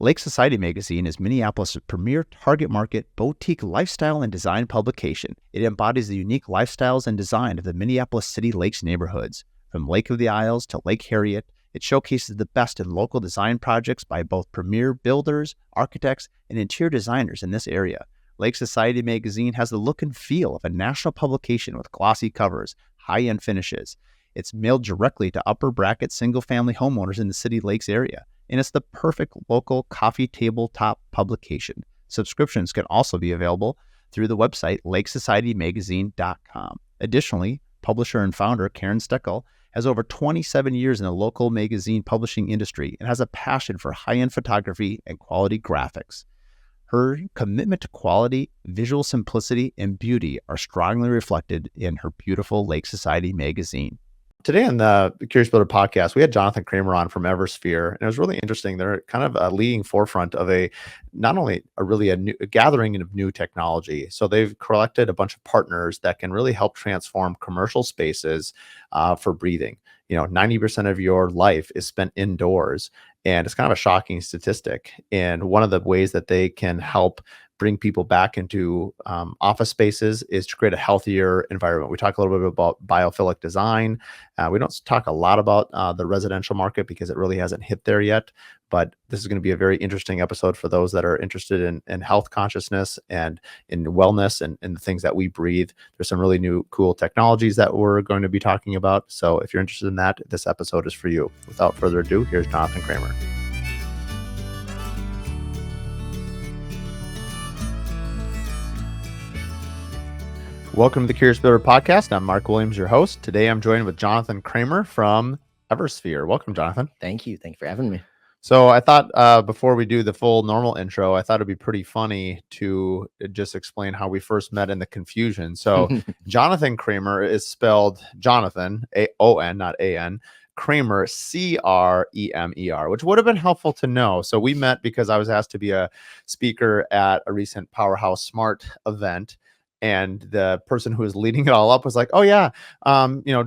Lake Society magazine is Minneapolis' premier target market boutique lifestyle and design publication. It embodies the unique lifestyles and design of the Minneapolis City Lakes neighborhoods. From Lake of the Isles to Lake Harriet, it showcases the best in local design projects by both premier builders, architects, and interior designers in this area. Lake Society magazine has the look and feel of a national publication with glossy covers, high-end finishes. It's mailed directly to upper bracket single-family homeowners in the City Lakes area, and it's the perfect local coffee tabletop publication. Subscriptions can also be available through the website lakesocietymagazine.com. Additionally, publisher and founder Karen Steckel has over 27 years in the local magazine publishing industry and has a passion for high-end photography and quality graphics. Her commitment to quality, visual simplicity, and beauty are strongly reflected in her beautiful Lake Society magazine. Today on the Curious Builder podcast, we had Jonathan Cremer on from Eversphere, and it was really interesting. They're kind of a leading forefront of not only a new gathering of new technology. So they've collected a bunch of partners that can really help transform commercial spaces for breathing. 90% of your life is spent indoors, and it's kind of a shocking statistic. And one of the ways that they can help bring people back into office spaces is to create a healthier environment. We talk a little bit about biophilic design. We don't talk a lot about the residential market because it really hasn't hit there yet, but this is going to be a very interesting episode for those that are interested in health consciousness and in wellness and the things that we breathe. There's some really new cool technologies that we're going to be talking about. So if you're interested in that, this episode is for you. Without further ado, here's Jonathan Cremer. Welcome to the Curious Builder podcast. I'm Mark Williams, your host. Today, I'm joined with Jonathan Cremer from Eversphere. Welcome, Jonathan. Thank you. Thank you for having me. So I thought before we do the full normal intro, I thought it'd be pretty funny to just explain how we first met and the confusion. So Jonathan Cremer is spelled Jonathan, A-O-N, not A-N, Cremer, C-R-E-M-E-R, which would have been helpful to know. So we met because I was asked to be a speaker at a recent Powerhouse Smart event. And the person who was leading it all up was like, oh yeah,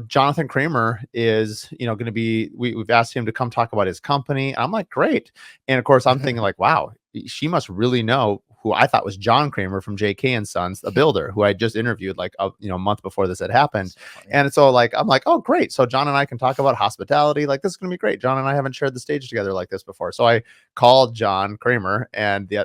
Jonathan Cremer is, going to be, we've asked him to come talk about his company. And I'm like, great. And of course I'm thinking like, wow, she must really know who I thought was John Cremer from J.K. and Sons, the builder, who I just interviewed like a month before this had happened. And so I'm like, oh, great. So John and I can talk about hospitality. Like, this is going to be great. John and I haven't shared the stage together like this before. So I called John Cremer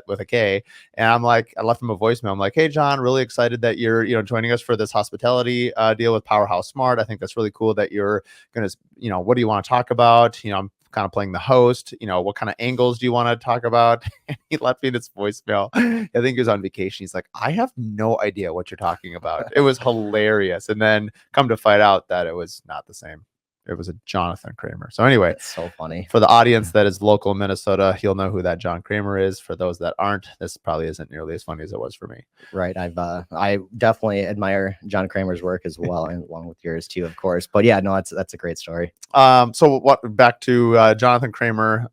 with a K, and I left him a voicemail. I'm like, hey, John, really excited that you're, joining us for this hospitality deal with Powerhouse Smart. I think that's really cool that you're going to, what do you want to talk about? I'm kind of playing the host, what kind of angles do you want to talk about? And he left me this voicemail. I think he was on vacation. He's like, I have no idea what you're talking about. It was hilarious. And then come to find out that it was not the same. It was a Jonathan Cremer. So anyway, it's so funny for the audience that is local in Minnesota, you'll know who that John Cremer is. For those that aren't, this probably isn't nearly as funny as it was for me. Right. I definitely admire John Cremer's work as well, and along with yours too, of course. But yeah, no, that's a great story. So back to Jonathan Cremer.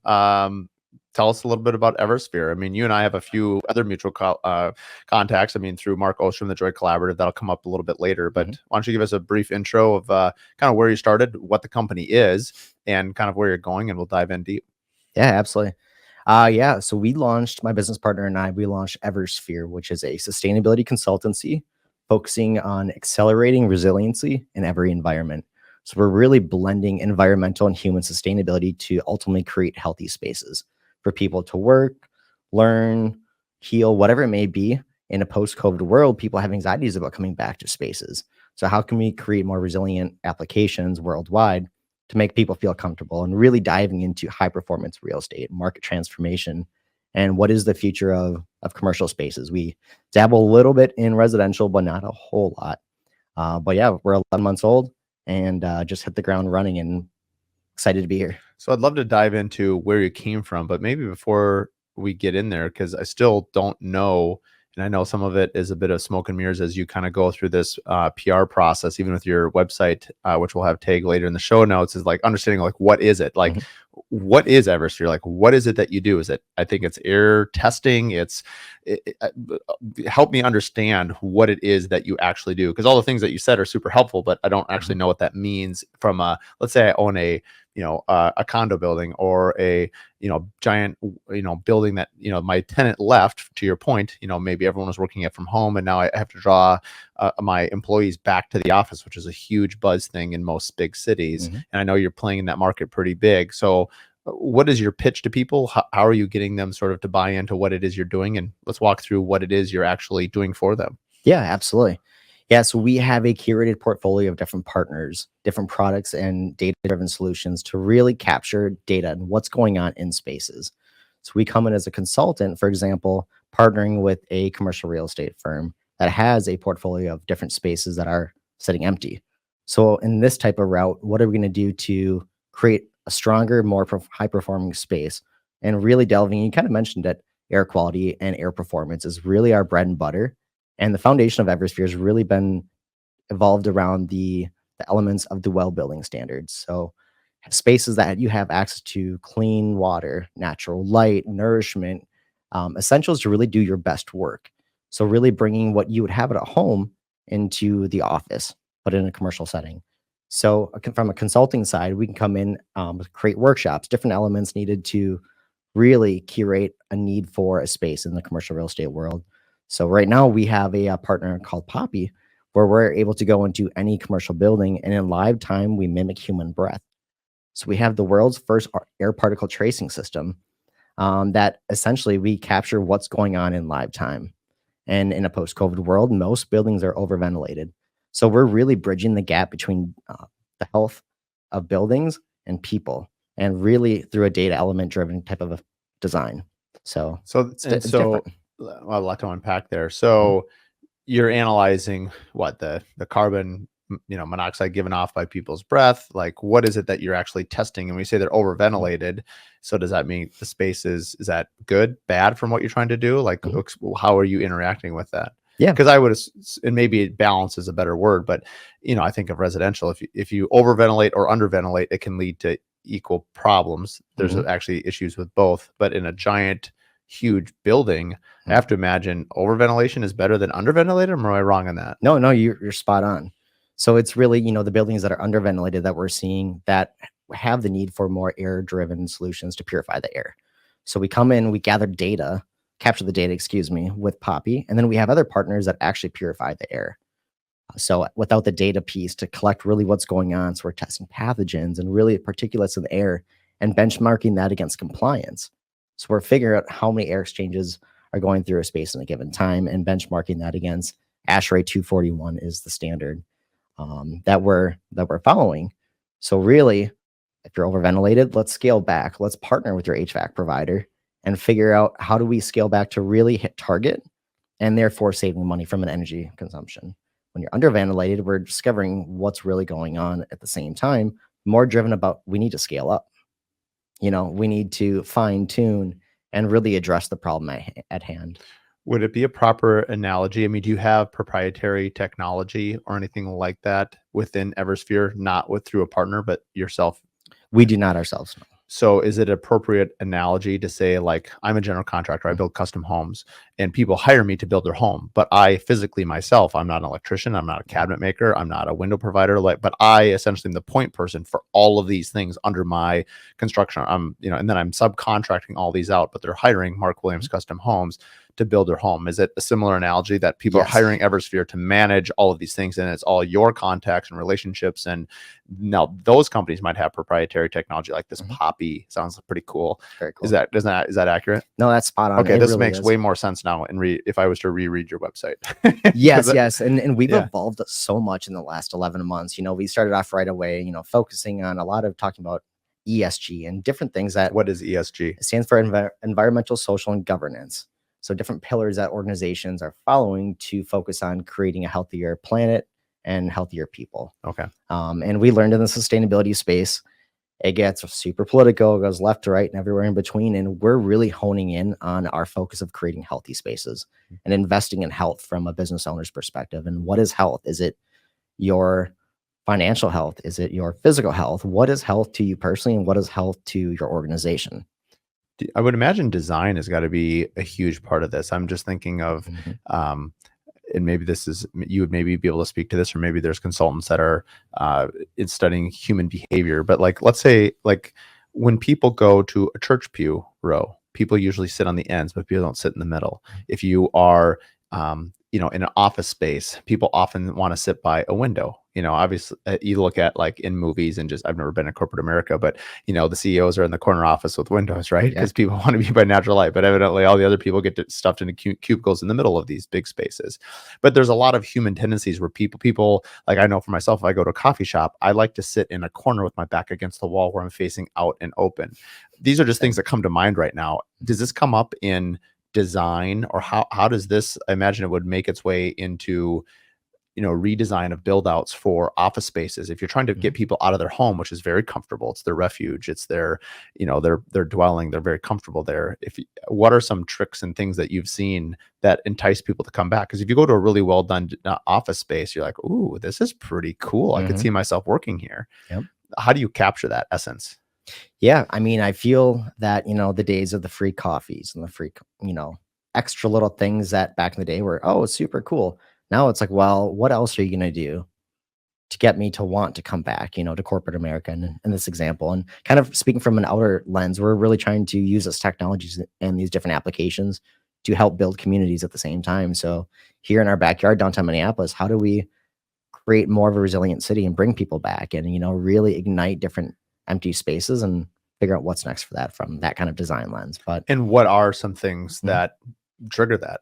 Tell us a little bit about Eversphere. I mean, you and I have a few other mutual contacts. I mean, through Mark Ostrom, the Joy Collaborative, that'll come up a little bit later. But why don't you give us a brief intro of kind of where you started, what the company is, and kind of where you're going, and we'll dive in deep. Yeah, absolutely. So my business partner and I, we launched Eversphere, which is a sustainability consultancy focusing on accelerating resiliency in every environment. So we're really blending environmental and human sustainability to ultimately create healthy spaces for people to work, learn, heal, whatever it may be. In a post-COVID world, people have anxieties about coming back to spaces. So how can we create more resilient applications worldwide to make people feel comfortable, and really diving into high-performance real estate, market transformation, and what is the future of commercial spaces? We dabble a little bit in residential, but not a whole lot. But yeah, we're 11 months old and just hit the ground running, and excited to be here. So I'd love to dive into where you came from, but maybe before we get in there, because I still don't know, and I know some of it is a bit of smoke and mirrors as you kind of go through this PR process, even with your website, which we'll have tagged later in the show notes, is like understanding like, what is it? Like, what is Eversphere? Like, what is it that you do? Is it, I think it's air testing. Help me understand what it is that you actually do. Because all the things that you said are super helpful, but I don't actually know what that means from let's say I own a a condo building or a giant building that my tenant left, to your point, maybe everyone was working it from home and now I have to draw my employees back to the office, which is a huge buzz thing in most big cities. Mm-hmm. And I know you're playing in that market pretty big. So what is your pitch to people? How are you getting them sort of to buy into what it is you're doing? And let's walk through what it is you're actually doing for them. Yeah, absolutely. Yeah, so we have a curated portfolio of different partners, different products, and data-driven solutions to really capture data and what's going on in spaces. So we come in as a consultant, for example, partnering with a commercial real estate firm that has a portfolio of different spaces that are sitting empty. So in this type of route, what are we going to do to create a stronger, more high-performing space? And really delving, you kind of mentioned it, air quality and air performance is really our bread and butter, and the foundation of Eversphere has really been evolved around the elements of the well building standards. So spaces that you have access to clean water, natural light, nourishment, essentials to really do your best work. So really bringing what you would have at home into the office, but in a commercial setting. So from a consulting side, we can come in, create workshops, different elements needed to really curate a need for a space in the commercial real estate world. So right now we have a partner called Poppy, where we're able to go into any commercial building and in live time we mimic human breath. So we have the world's first air particle tracing system, that essentially we capture what's going on in live time. And in a post-COVID world, most buildings are overventilated. So we're really bridging the gap between the health of buildings and people, and really through a data element driven type of a design. So it's different. A lot to unpack there. Mhm. So you're analyzing what the carbon monoxide given off by people's breath. Like, what is it that you're actually testing? And when you say they're overventilated, so does that mean the space is that good, bad from what you're trying to do? Like, how are you interacting with that? Yeah. Because I would, and maybe balance is a better word, but I think of residential. If you overventilate or underventilate, it can lead to equal problems. There's actually issues with both. But in a giant, huge building, I have to imagine overventilation is better than underventilated. Or am I wrong on that? No, you're spot on. So it's really, the buildings that are underventilated that we're seeing that have the need for more air-driven solutions to purify the air. So we come in, we gather data, capture the data, excuse me, with Poppy, and then we have other partners that actually purify the air. So without the data piece to collect really what's going on, so we're testing pathogens and really particulates in the air and benchmarking that against compliance. So we're figuring out how many air exchanges are going through a space in a given time and benchmarking that against ASHRAE 241 is the standard that we're following. So really, if you're overventilated, let's scale back. Let's partner with your HVAC provider and figure out how do we scale back to really hit target and therefore saving money from an energy consumption. When you're underventilated, we're discovering what's really going on at the same time, more driven about we need to scale up. We need to fine tune and really address the problem at hand. Would it be a proper analogy? I mean, do you have proprietary technology or anything like that within Eversphere, not through a partner, but yourself? We do not ourselves. No. So is it appropriate analogy to say, like, I'm a general contractor, I build custom homes, and people hire me to build their home, but I physically myself, I'm not an electrician, I'm not a cabinet maker, I'm not a window provider, but I essentially am the point person for all of these things under my construction. And then I'm subcontracting all these out, but they're hiring Mark Williams Custom Homes to build their home. Is it a similar analogy that people are hiring Eversphere to manage all of these things, and it's all your contacts and relationships? And now those companies might have proprietary technology like this. Poppy sounds pretty cool. Very cool. Is that accurate? No, that's spot on. Okay, this really makes way more sense now. And if I was to reread your website. yes, and we've evolved so much in the last 11 months. We started off right away, focusing on a lot of talking about ESG and different things. What is ESG? It stands for environmental, social, and governance. So different pillars that organizations are following to focus on creating a healthier planet and healthier people. Okay. And we learned in the sustainability space, it gets super political, it goes left to right and everywhere in between. And we're really honing in on our focus of creating healthy spaces and investing in health from a business owner's perspective. And what is health? Is it your financial health? Is it your physical health? What is health to you personally? And what is health to your organization? I would imagine design has got to be a huge part of this. I'm just thinking of and maybe this is, you would maybe be able to speak to this, or maybe there's consultants that are in studying human behavior. But like, let's say like when people go to a church pew row, people usually sit on the ends, but people don't sit in the middle. If you are in an office space, people often want to sit by a window. Obviously, you look at like in movies, and just, I've never been in corporate America, but the CEOs are in the corner office with windows, right? Because people want to be by natural light, but evidently all the other people get stuffed into cubicles in the middle of these big spaces. But there's a lot of human tendencies where people like, I know for myself, if I go to a coffee shop, I like to sit in a corner with my back against the wall where I'm facing out and open. These are just things that come to mind right now. Does this come up in design, or how does this, I imagine it would make its way into redesign of build outs for office spaces? If you're trying to get people out of their home, which is very comfortable, it's their refuge, it's their their dwelling, they're very comfortable there. What are some tricks and things that you've seen that entice people to come back? Because if you go to a really well done office space, you're like, ooh, this is pretty cool, I could see myself working here. How do you capture that essence? Yeah, I mean, I feel that, the days of the free coffees and the free, extra little things that back in the day were, oh, it's super cool. Now it's like, well, what else are you going to do to get me to want to come back, to corporate America in this example? And kind of speaking from an outer lens, we're really trying to use this technologies and these different applications to help build communities at the same time. So here in our backyard, downtown Minneapolis, how do we create more of a resilient city and bring people back and, really ignite different empty spaces and figure out what's next for that from that kind of design lens? And what are some things that trigger that?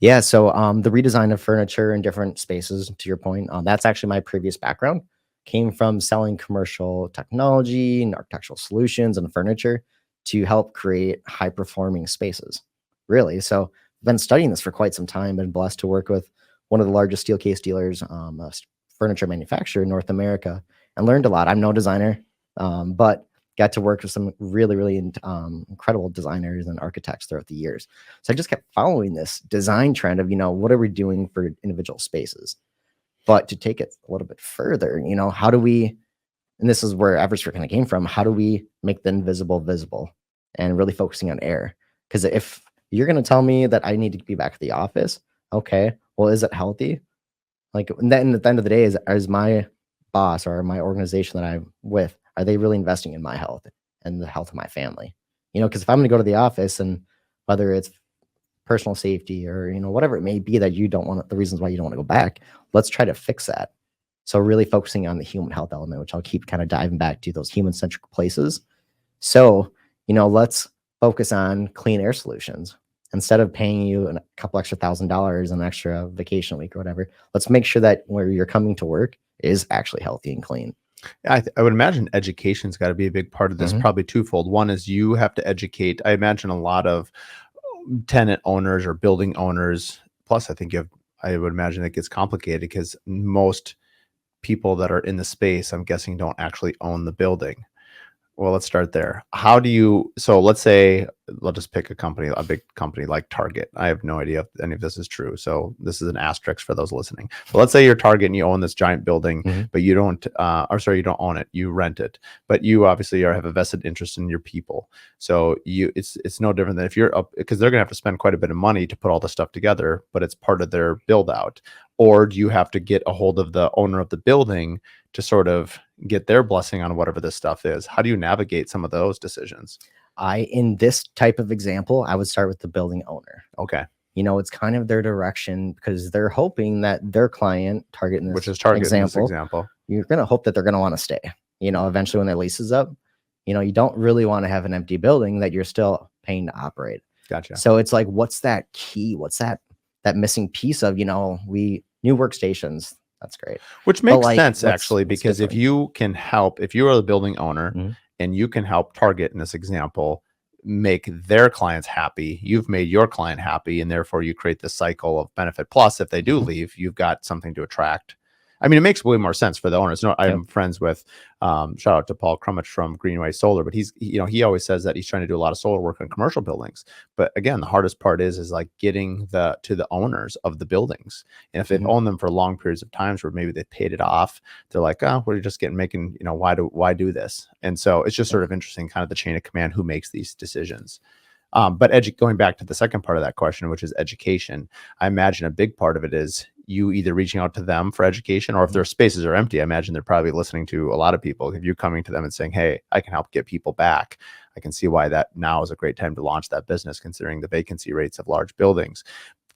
Yeah, so the redesign of furniture in different spaces, to your point, that's actually my previous background. Came from selling commercial technology and architectural solutions and furniture to help create high performing spaces. Really, so I've been studying this for quite some time. Been blessed to work with one of the largest steel case dealers, furniture manufacturer in North America, and learned a lot. I'm no designer, but got to work with some really, really incredible designers and architects throughout the years. So I just kept following this design trend of, what are we doing for individual spaces? But to take it a little bit further, how do we, and this is where Eversphere kind of came from, how do we make the invisible visible and really focusing on air? Because if you're going to tell me that I need to be back at the office, okay, well, is it healthy? Like, and then at the end of the day, is my boss or my organization that I'm with, are they really investing in my health and the health of my family? Because if I'm going to go to the office, and whether it's personal safety or, whatever it may be that you don't want, the reasons why you don't want to go back, let's try to fix that. So really focusing on the human health element, which I'll keep kind of diving back to those human centric places. So, let's focus on clean air solutions. Instead of paying you a couple extra $1,000 an extra vacation week or whatever, let's make sure that where you're coming to work is actually healthy and clean. I would imagine education's got to be a big part of this, probably twofold. One is you have to educate. I imagine a lot of tenant owners or building owners. Plus, I would imagine it gets complicated because most people that are in the space, I'm guessing, don't actually own the building. Well, let's start there. So let's say, let's just pick a big company like Target. I have no idea if any of this is true, so this is an asterisk for those listening. But let's say you're Target and you own this giant building, but you don't, you don't own it, you rent it. But you obviously have a vested interest in your people. So it's no different than if you're up, because they're gonna have to spend quite a bit of money to put all this stuff together, but it's part of their build out. Or do you have to get a hold of the owner of the building to sort of get their blessing on whatever this stuff is? How do you navigate some of those decisions? In this type of example, I would start with the building owner. Okay. It's kind of their direction because they're hoping that their client, Target in this, which is Target example, in this example, you're going to hope that they're going to want to stay. Eventually when their lease is up, you don't really want to have an empty building that you're still paying to operate. Gotcha. So it's like, what's that key? What's that missing piece of, we new workstations. That's great. Which makes sense actually, because if you can help, if you are the building owner and you can help Target in this example make their clients happy, you've made your client happy, and therefore you create this cycle of benefit. Plus, if they do leave, you've got something to attract. I mean, it makes way more sense for the owners. I'm friends with, shout out to Paul Crumich from Greenway Solar, but he always says that he's trying to do a lot of solar work on commercial buildings. But again, the hardest part is like getting to the owners of the buildings. And if they've owned them for long periods of times where maybe they paid it off, they're like, oh, we're just making, why do this? And so it's just sort of interesting, kind of the chain of command, who makes these decisions. But going back to the second part of that question, which is education, I imagine a big part of it is you either reaching out to them for education, or if their spaces are empty, I imagine they're probably listening to a lot of people. If you're coming to them and saying, hey, I can help get people back, I can see why that now is a great time to launch that business, considering the vacancy rates of large buildings.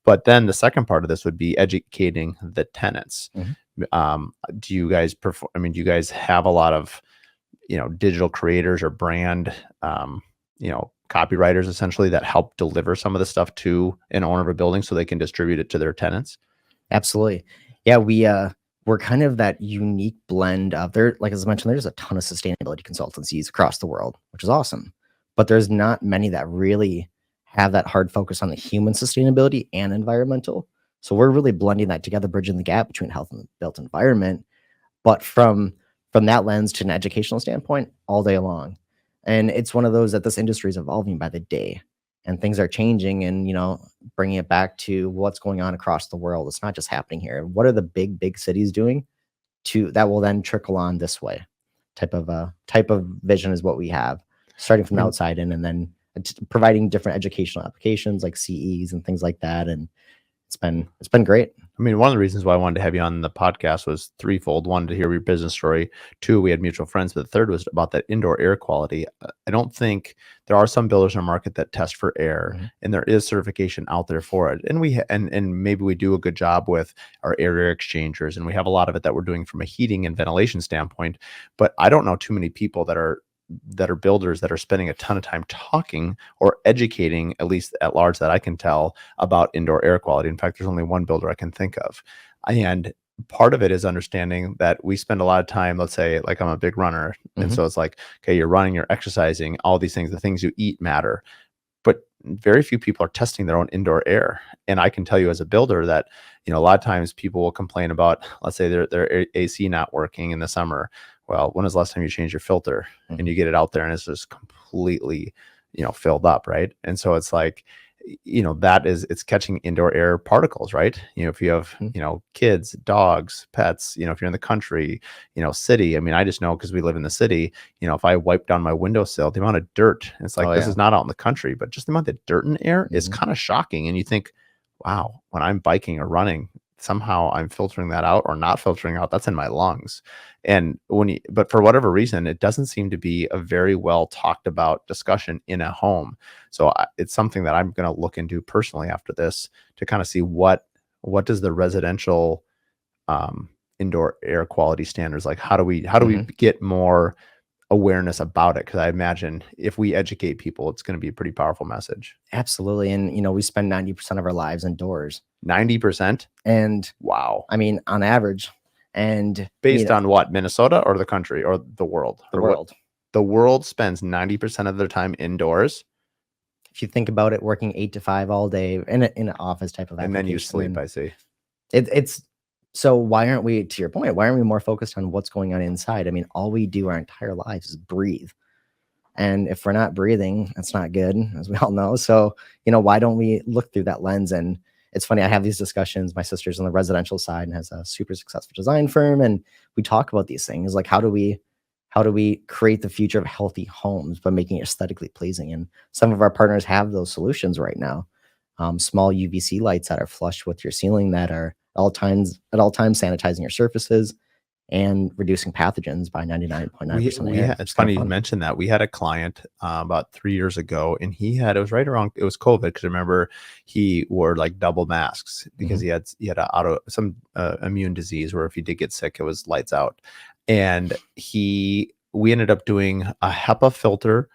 But then the second part of this would be educating the tenants. Do you guys perform? I mean, do you guys have a lot of, digital creators or brand, copywriters essentially that help deliver some of the stuff to an owner of a building so they can distribute it to their tenants? Absolutely. Yeah, we're kind of that unique blend of there. Like as I mentioned, there's a ton of sustainability consultancies across the world, which is awesome. But there's not many that really have that hard focus on the human sustainability and environmental. So we're really blending that together, bridging the gap between health and the built environment, but from that lens to an educational standpoint all day long. And it's one of those that this industry is evolving by the day, and things are changing, and bringing it back to what's going on across the world. It's not just happening here. What are the big cities doing to that will then trickle on this way? Type of vision is what we have, starting from the outside in, and then providing different educational applications like CEs and things like that. And it's been great. I mean, one of the reasons why I wanted to have you on the podcast was threefold. One, to hear your business story. Two, we had mutual friends. But the third was about that indoor air quality. I don't think there are some builders in the market that test for air, and there is certification out there for it. And and maybe we do a good job with our air exchangers, and we have a lot of it that we're doing from a heating and ventilation standpoint. But I don't know too many people that are builders that are spending a ton of time talking or educating, at least at large, that I can tell, about indoor air quality. In fact, there's only one builder I can think of. And part of it is understanding that we spend a lot of time, let's say, like I'm a big runner. And so it's like, okay, you're running, you're exercising, all these things, the things you eat matter. But very few people are testing their own indoor air. And I can tell you as a builder that, a lot of times people will complain about, let's say their AC not working in the summer. Well, when was the last time you changed your filter? And you get it out there and it's just completely, filled up, right? And so it's like, it's catching indoor air particles, right? If you have, kids, dogs, pets, if you're in the country, city. I mean, I just know because we live in the city, if I wipe down my windowsill, the amount of dirt, it's like, this is not out in the country, but just the amount of dirt in the air is kind of shocking. And you think, wow, when I'm biking or running, somehow I'm filtering that out or not filtering out. That's in my lungs. And but for whatever reason, it doesn't seem to be a very well talked about discussion in a home. So it's something that I'm going to look into personally after this to kind of see what does the residential indoor air quality standards, like how do we get more awareness about it? Because I imagine if we educate people, it's going to be a pretty powerful message. Absolutely. And we spend 90% of our lives indoors. 90%? And wow. I mean, on average. And based on what, Minnesota or the country or the world? The world. The world spends 90% of their time indoors. If you think about it, working 8 to 5 all day in an office type of application. And then you sleep, I see. It's so why aren't we, to your point, why aren't we more focused on what's going on inside? I mean, all we do our entire lives is breathe. And if we're not breathing, that's not good, as we all know. So, why don't we look through that lens? And it's funny, I have these discussions. My sister's on the residential side and has a super successful design firm. And we talk about these things like, how do we create the future of healthy homes by making it aesthetically pleasing? And some of our partners have those solutions right now. Small UVC lights that are flush with your ceiling that are at all times sanitizing your surfaces and reducing pathogens by 99.9%. It's funny you mentioned that. We had a client about 3 years ago, and it was right around, it was COVID, because I remember he wore like double masks because he had some immune disease where if he did get sick, it was lights out. And we ended up doing a HEPA filter,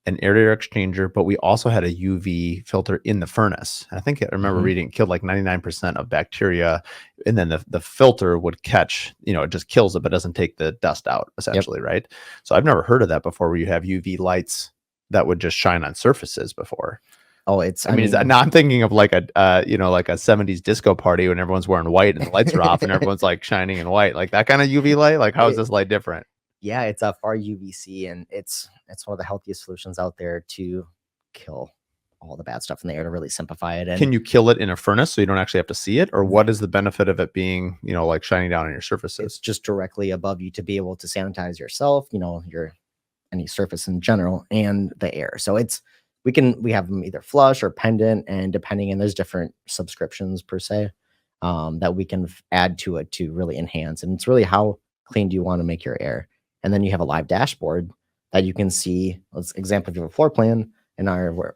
an air exchanger, but we also had a UV filter in the furnace. I think I remember reading it killed like 99% of bacteria, and then the filter would catch, it just kills it, but doesn't take the dust out, essentially, right? So I've never heard of that before, where you have UV lights that would just shine on surfaces before. Oh, I mean, now I'm thinking of like a 70s disco party when everyone's wearing white and the lights are off and everyone's like shining in white, like that kind of UV light. Like, how is this light different? Yeah, it's a far UVC, and it's one of the healthiest solutions out there to kill all the bad stuff in the air, to really simplify it. And can you kill it in a furnace so you don't actually have to see it? Or what is the benefit of it being, like shining down on your surfaces? It's just directly above you to be able to sanitize yourself, any surface in general, and the air. So it's we have them either flush or pendant, and depending, and there's different subscriptions per se that we can add to it to really enhance. And it's really how clean do you want to make your air. And then you have a live dashboard that you can see. Let's example, if you have a floor plan. In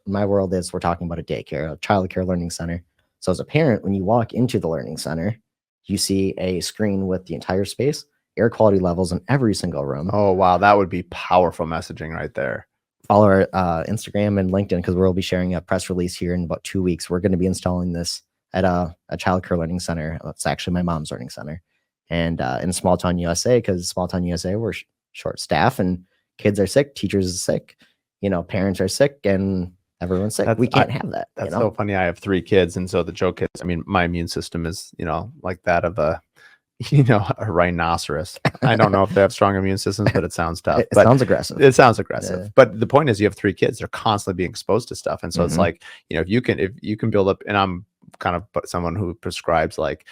my world is we're talking about a daycare, a child care learning center. So as a parent, when you walk into the learning center, you see a screen with the entire space, air quality levels in every single room. Oh, wow. That would be powerful messaging right there. Follow our Instagram and LinkedIn, because we'll be sharing a press release here in about 2 weeks. We're going to be installing this at a child care learning center. It's actually my mom's learning center. And in small town USA, because small town USA, we're short staff and kids are sick, teachers are sick, parents are sick, and everyone's sick. We can't have that. That's so funny. I have 3 kids. And so the joke is, I mean, my immune system is, like that of a rhinoceros. I don't know if they have strong immune systems, but it sounds tough. It sounds aggressive. It sounds aggressive. Yeah. But the point is, you have 3 kids. They're constantly being exposed to stuff. And so it's like, if you can build up, and I'm kind of someone who prescribes like,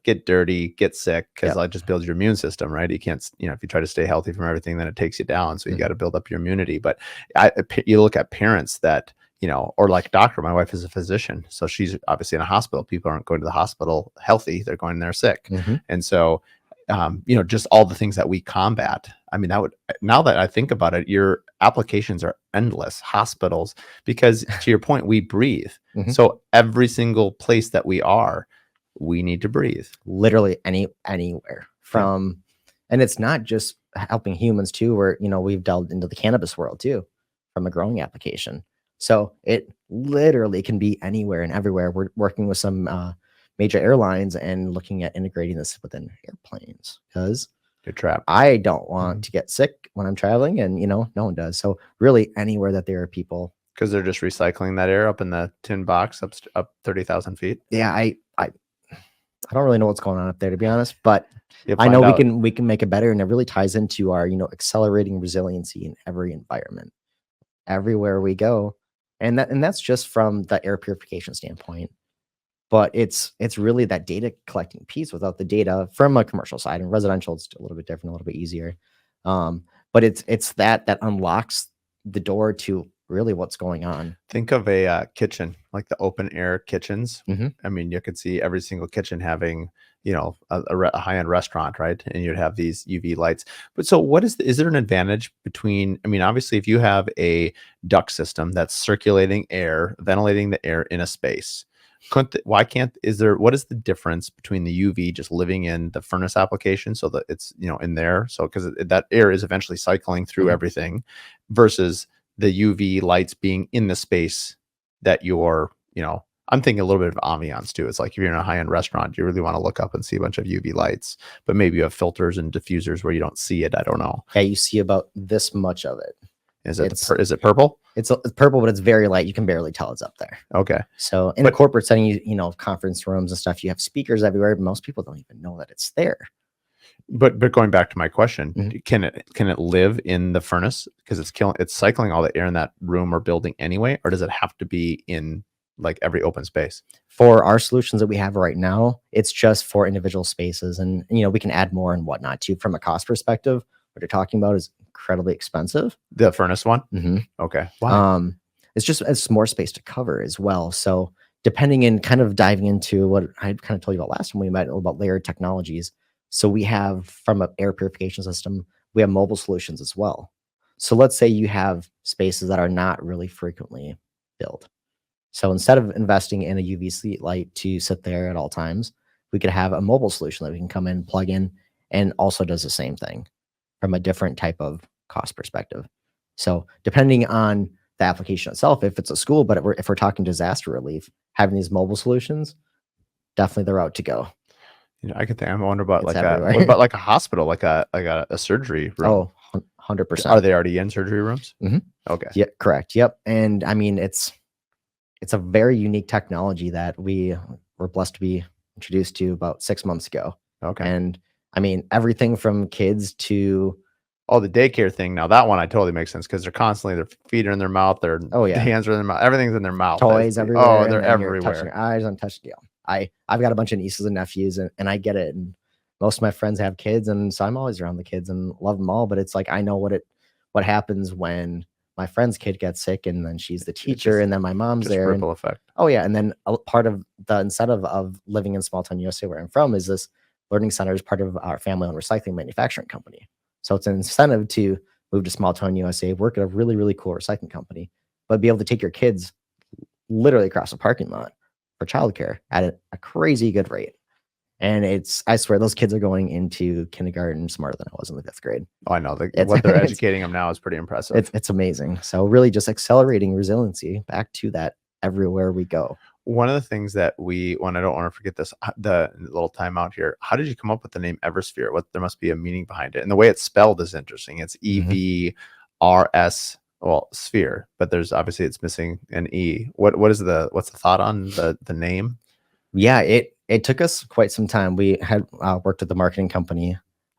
get dirty, get sick, because it just builds your immune system, right? You can't, if you try to stay healthy from everything, then it takes you down. So you got to build up your immunity. But you look at parents that, or like doctor, my wife is a physician. So she's obviously in a hospital. People aren't going to the hospital healthy. They're going there sick. And so, just all the things that we combat. I mean, now that I think about it, your applications are endless. Hospitals, because to your point, we breathe. So every single place that we are, we need to breathe. Literally anywhere from, and it's not just helping humans too, where, we've delved into the cannabis world too, from a growing application. So it literally can be anywhere and everywhere. We're working with some major airlines and looking at integrating this within airplanes, because you're trapped. I don't want to get sick when I'm traveling, and no one does. So really anywhere that there are people, because they're just recycling that air up in the tin box up 30,000 feet. Yeah, I don't really know what's going on up there, to be honest, but I know we can make it better, and it really ties into our accelerating resiliency in every environment, everywhere we go. And that's just from the air purification standpoint. But it's really that data collecting piece. Without the data from a commercial side, and residential, it's a little bit different, a little bit easier. But it's that unlocks the door to really what's going on. Think of a kitchen, like the open air kitchens. I mean, you could see every single kitchen having, a high-end restaurant, right? And you'd have these UV lights. But so is there an advantage between, I mean, obviously if you have a duct system that's circulating air, ventilating the air in a space, what is the difference between the UV just living in the furnace application, so that it's, in there, so because that air is eventually cycling through everything, versus the UV lights being in the space that you're, I'm thinking a little bit of ambiance too. It's like if you're in a high-end restaurant, you really want to look up and see a bunch of UV lights, but maybe you have filters and diffusers where you don't see it. I don't know. Yeah, you see about this much of it. Is it purple? It's purple, but it's very light. You can barely tell it's up there. Okay. So in a corporate setting, conference rooms and stuff, you have speakers everywhere, but most people don't even know that it's there. But going back to my question, can it live in the furnace because it's cycling all the air in that room or building anyway, or does it have to be in like every open space? For our solutions that we have right now, it's just for individual spaces, and we can add more and whatnot too. From a cost perspective, what you're talking about is incredibly expensive. The furnace one? Okay. Wow. It's more space to cover as well. So depending, and kind of diving into what I kind of told you about last time we met about layered technologies. So we have, from an air purification system, we have mobile solutions as well. So let's say you have spaces that are not really frequently filled. So instead of investing in a UVC light to sit there at all times, we could have a mobile solution that we can come in, plug in, and also does the same thing from a different type of cost perspective. So depending on the application itself, if it's a school, but if we're talking disaster relief, having these mobile solutions, definitely the route to go. I could think. I wonder about what about like a hospital, like a surgery room? Oh, 100%. Are they already in surgery rooms? Okay. Yeah, correct. Yep. And I mean, it's a very unique technology that we were blessed to be introduced to about 6 months ago. Okay. And I mean, everything from kids to the daycare thing. Now that one I totally makes sense, because they're constantly, their feet are in their mouth, their hands are in their mouth, everything's in their mouth. Toys everywhere. Oh, they're everywhere. Touching your eyes on touch. I've got a bunch of nieces and nephews, and I get it. And most of my friends have kids, and so I'm always around the kids and love them all. But it's like, I know what happens when my friend's kid gets sick, and then she's the It teacher, just and then my mom's just there. And ripple effect. oh yeah, and then part of the incentive of living in small town USA, where I'm from, is this learning center is part of our family-owned recycling manufacturing company. So it's an incentive to move to small town USA, work at a really, really cool recycling company, but be able to take your kids literally across the parking lot for childcare at a crazy good rate. And I swear, those kids are going into kindergarten smarter than I was in the 5th grade. Oh, I know. It's What they're educating them now is pretty impressive. it's amazing. So really just accelerating resiliency back to that everywhere we go. One of the things that I don't want to forget this, the little timeout here. How did you come up with the name Eversphere? There must be a meaning behind it. And the way it's spelled is interesting. It's EVRS, well, sphere, but it's missing an E. What's the thought on the name? Yeah, it took us quite some time. We had worked with the marketing company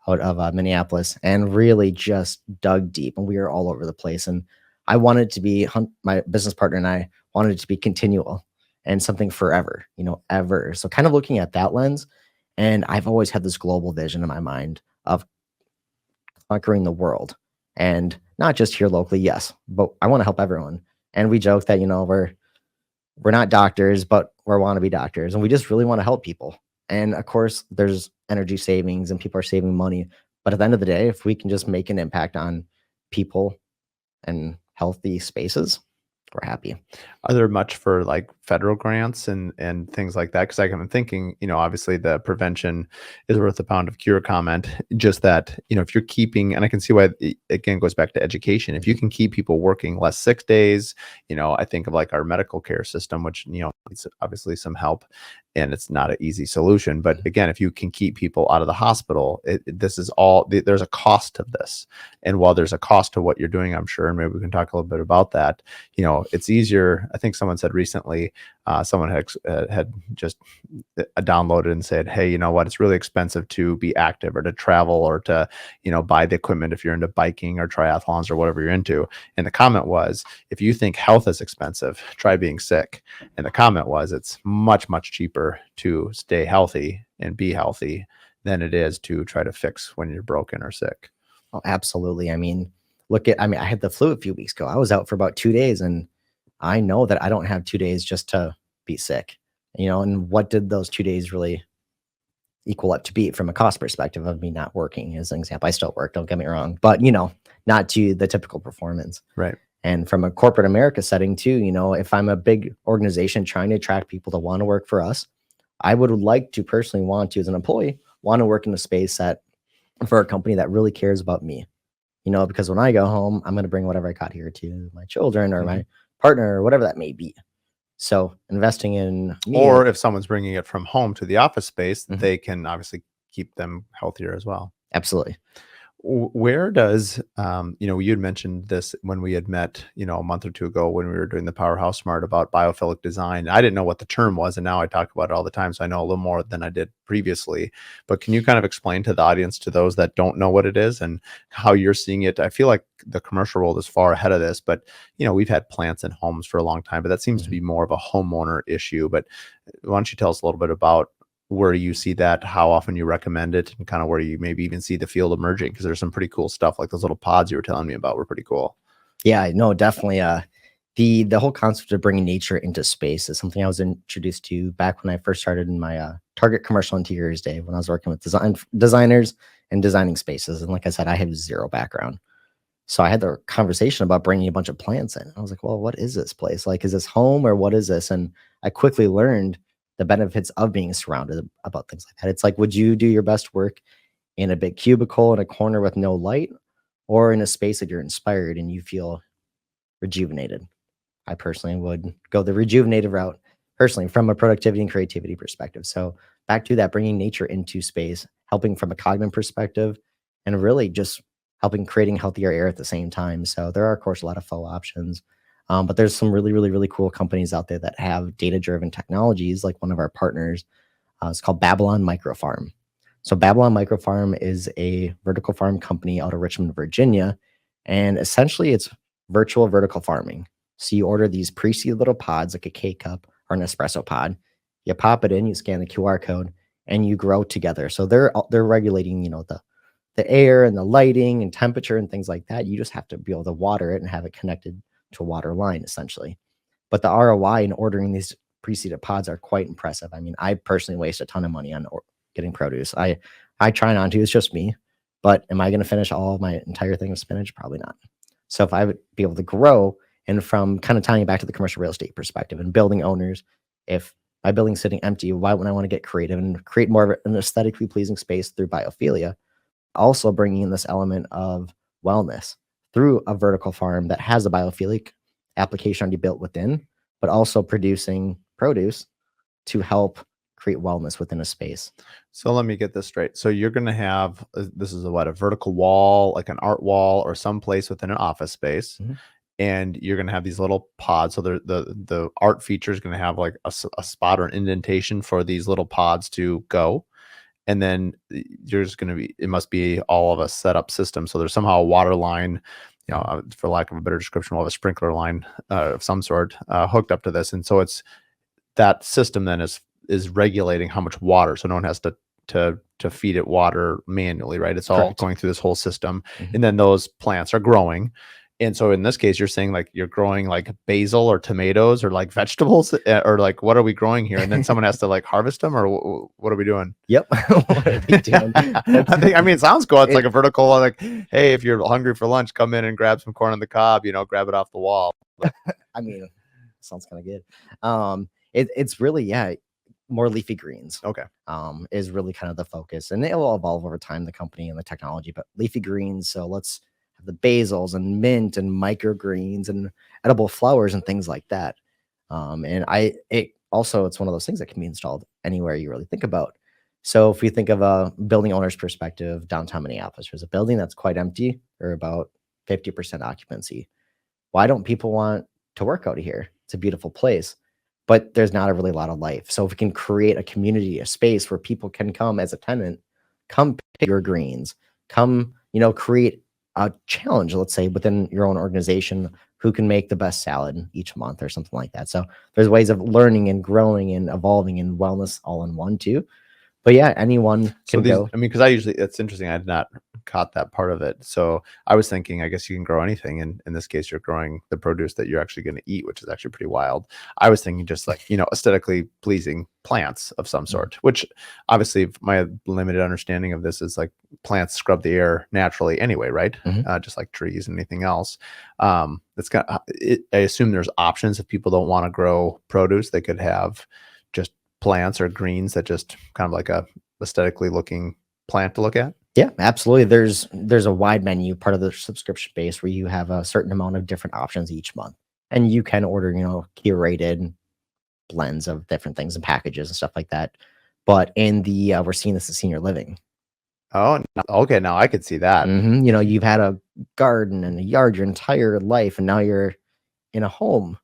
out of Minneapolis and really just dug deep, and we were all over the place. And I wanted to be, my business partner and I wanted it to be continual and something forever, ever. So kind of looking at that lens. And I've always had this global vision in my mind of conquering the world, and not just here locally, yes, but I want to help everyone. And we joke that, we're not doctors, but we're wannabe doctors, and we just really want to help people. And of course, there's energy savings and people are saving money. But at the end of the day, if we can just make an impact on people and healthy spaces, we're happy. Are there much for like federal grants and things like that? Because I'm thinking, obviously the prevention is worth a pound of cure comment. Just that, if you're keeping, and I can see why it again goes back to education. If you can keep people working less sick days, I think of like our medical care system, which needs obviously some help, and it's not an easy solution. But again, if you can keep people out of the hospital, there's a cost to this. And while there's a cost to what you're doing, I'm sure, and maybe we can talk a little bit about that. It's easier. I think someone said recently, someone had just downloaded and said, hey, you know what, it's really expensive to be active or to travel or to, buy the equipment if you're into biking or triathlons or whatever you're into. And the comment was, if you think health is expensive, try being sick. And the comment was, it's much, much cheaper to stay healthy and be healthy than it is to try to fix when you're broken or sick. Oh, absolutely. I mean, I had the flu a few weeks ago. I was out for about 2 days, and I know that I don't have 2 days just to be sick, and what did those 2 days really equal up to be from a cost perspective of me not working, as an example? I still work, don't get me wrong, but, not to the typical performance. Right. And from a corporate America setting too, if I'm a big organization trying to attract people to want to work for us, I would like to personally want to, as an employee, want to work in a space for a company that really cares about me, because when I go home, I'm going to bring whatever I got here to my children or my partner or whatever that may be. So investing in me, or if someone's bringing it from home to the office space, they can obviously keep them healthier as well. Absolutely. Where does, you had mentioned this when we had met, a month or two ago when we were doing the Powerhouse Smart about biophilic design. I didn't know what the term was, and now I talk about it all the time, so I know a little more than I did previously. But can you kind of explain to the audience, to those that don't know what it is and how you're seeing it? I feel like the commercial world is far ahead of this, but, we've had plants in homes for a long time, but that seems to be more of a homeowner issue. But why don't you tell us a little bit about where you see that, how often you recommend it, and kind of where you maybe even see the field emerging? Because there's some pretty cool stuff, like those little pods you were telling me about were pretty cool. Yeah, no, definitely. The whole concept of bringing nature into space is something I was introduced to back when I first started in my Target Commercial Interiors day, when I was working with designers and designing spaces. And like I said, I have zero background. So I had the conversation about bringing a bunch of plants in. I was like, well, what is this place? Like, is this home or what is this? And I quickly learned the benefits of being surrounded about things like that. It's like, would you do your best work in a big cubicle in a corner with no light, or in a space that you're inspired and you feel rejuvenated? I personally would go the rejuvenated route, personally, from a productivity and creativity perspective. So back to that, bringing nature into space, helping from a cognitive perspective, and really just helping creating healthier air at the same time. So there are, of course, a lot of faux options. But there's some really, really, really cool companies out there that have data-driven technologies. Like one of our partners, it's called Babylon Microfarm. So Babylon Microfarm is a vertical farm company out of Richmond, Virginia. And essentially it's virtual vertical farming. So you order these pre-seeded little pods, like a K-cup or an espresso pod. You pop it in, you scan the QR code, and you grow together. So they're regulating, the the air and the lighting and temperature and things like that. You just have to be able to water it and have it connected to a water line essentially. But the ROI in ordering these pre-seeded pods are quite impressive. I mean, I personally waste a ton of money on getting produce. I try not to. It's just me. But am I going to finish all of my entire thing of spinach? Probably not. So if I would be able to grow, and from kind of tying it back to the commercial real estate perspective and building owners, if my building's sitting empty, why wouldn't I want to get creative and create more of an aesthetically pleasing space through biophilia? Also bringing in this element of wellness through a vertical farm that has a biophilic application already built within, but also producing produce to help create wellness within a space. So let me get this straight. So you're going to have, this is a vertical wall, like an art wall or some place within an office space. Mm-hmm. And you're going to have these little pods. So the art feature is going to have like a spot or an indentation for these little pods to go. And then there's going to be, it must be all of a setup system. So there's somehow a water line, for lack of a better description, we'll have a sprinkler line of some sort hooked up to this. And so it's, that system then is regulating how much water. So no one has to feed it water manually, right? It's all going through this whole system. Mm-hmm. And then those plants are growing. And so in this case, you're saying like you're growing like basil or tomatoes or like vegetables or like, what are we growing here? And then someone has to like harvest them, or what are we doing? Yep. What are we doing? I mean, it sounds cool. It's like a vertical, like, hey, if you're hungry for lunch, come in and grab some corn on the cob, grab it off the wall. I mean, sounds kind of good. It's really, more leafy greens. Okay. Is really kind of the focus, and it will evolve over time, the company and the technology, but leafy greens. So let's have the basils and mint and microgreens and edible flowers and things like that. And it's one of those things that can be installed anywhere you really think about. So if we think of a building owner's perspective, downtown Minneapolis, there's a building that's quite empty or about 50% occupancy. Why don't people want to work out of here? It's a beautiful place, but there's not a really lot of life. So if we can create a community, a space where people can come as a tenant, come pick your greens, come, create a challenge, let's say, within your own organization, who can make the best salad each month or something like that. So there's ways of learning and growing and evolving and wellness all in one too. But yeah, anyone can go. I mean, because it's interesting. I had not caught that part of it. So I was thinking, I guess you can grow anything. And in this case, you're growing the produce that you're actually going to eat, which is actually pretty wild. I was thinking just like, aesthetically pleasing plants of some sort, which obviously my limited understanding of this is like plants scrub the air naturally anyway, right? Mm-hmm. Just like trees and anything else. I assume there's options if people don't want to grow produce, they could have just plants or greens that just kind of like a aesthetically looking plant to look at. Yeah, absolutely. There's a wide menu, part of the subscription base, where you have a certain amount of different options each month, and you can order, curated blends of different things and packages and stuff like that. But in the we're seeing this in senior living. Oh, okay. Now I could see that. Mm-hmm. You've had a garden and a yard your entire life, and now you're in a home.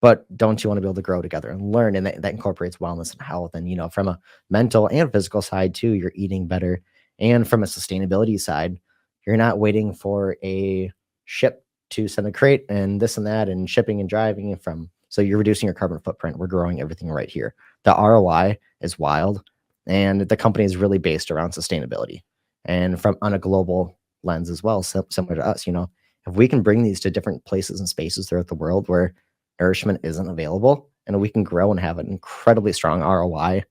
But don't you want to be able to grow together and learn? And that incorporates wellness and health. And, from a mental and physical side too, you're eating better. And from a sustainability side, you're not waiting for a ship to send a crate and this and that and shipping and driving so you're reducing your carbon footprint. We're growing everything right here. The ROI is wild. And the company is really based around sustainability and on a global lens as well, similar to us. If we can bring these to different places and spaces throughout the world where nourishment isn't available, and we can grow and have an incredibly strong ROI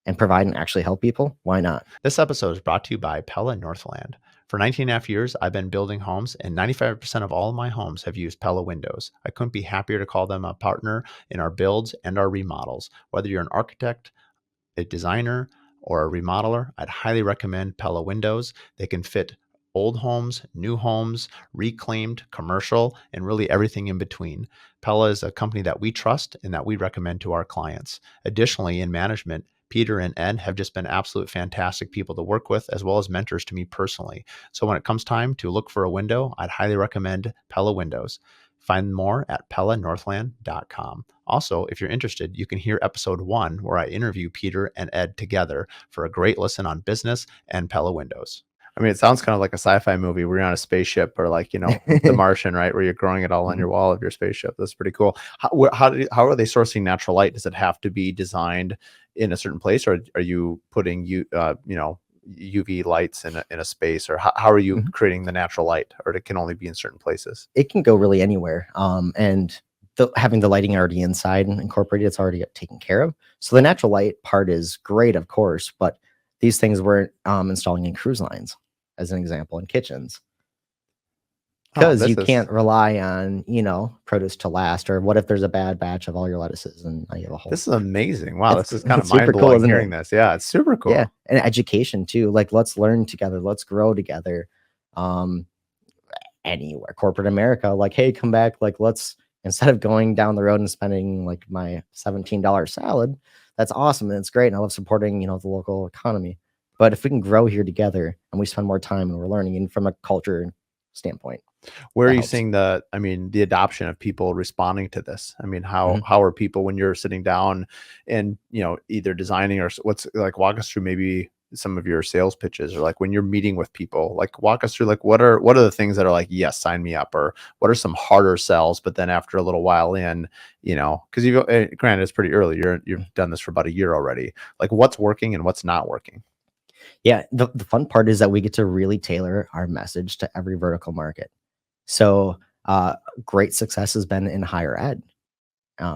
and provide and actually help people, why not? This episode is brought to you by Pella Northland. For 19 and a half years, I've been building homes, and 95% of all of my homes have used Pella windows. I couldn't be happier to call them a partner in our builds and our remodels. Whether you're an architect, a designer, or a remodeler, I'd highly recommend Pella windows. They can fit old homes, new homes, reclaimed, commercial, and really everything in between. Pella is a company that we trust and that we recommend to our clients. Additionally, in management, Peter and Ed have just been absolute fantastic people to work with, as well as mentors to me personally. So when it comes time to look for a window, I'd highly recommend Pella windows. Find more at pellanorthland.com. Also, if you're interested, you can hear episode 1 where I interview Peter and Ed together for a great listen on business and Pella windows. I mean, it sounds kind of like a sci-fi movie where you're on a spaceship, or like, The Martian, right? Where you're growing it all on your wall of your spaceship. That's pretty cool. How are they sourcing natural light? Does it have to be designed in a certain place, or are you putting UV lights in a space, or how are you Mhm. creating the natural light, or it can only be in certain places? It can go really anywhere. And having the lighting already inside and incorporated, it's already taken care of. So the natural light part is great, of course, but these things weren't installing in cruise lines, as an example, in kitchens. Oh, Because you this is can't rely on, produce to last, or what if there's a bad batch of all your lettuces and now you have a whole. this is amazing. Wow, It's this is kind of it's super cool, mind-blowing isn't it? hearing this. Yeah, it's super Yeah, cool. and education too. Like, let's learn together, let's grow together. Um, Anywhere, corporate America, like, hey, come back, like, let's, instead of going down the road and spending like my $17 salad, that's awesome and it's great. And I love supporting, the local economy. But if we can grow here together and we spend more time and we're learning, and from a culture standpoint, Where are that you helps. seeing the adoption of people responding to this? I mean, Mhm. how are people when you're sitting down and, either designing or what's like, walk us through maybe some of your sales pitches, or like when you're meeting with people, like walk us through like what are the things that are like, yes, sign me up, or what are some harder sells, but then after a little while in, because granted it's pretty early, you've done this for about a year already. Like what's working and what's not working? Yeah, the fun part is that we get to really tailor our message to every vertical market. So, great success has been in higher ed,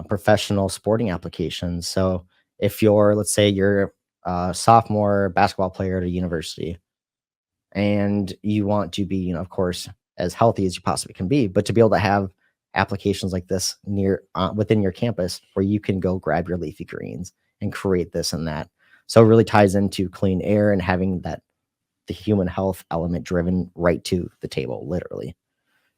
professional sporting applications. So, if you're, let's say, you're a sophomore basketball player at a university, and you want to be, of course, as healthy as you possibly can be, but to be able to have applications like this near within your campus where you can go grab your leafy greens and create this and that. So it really ties into clean air and having that the human health element driven right to the table, literally.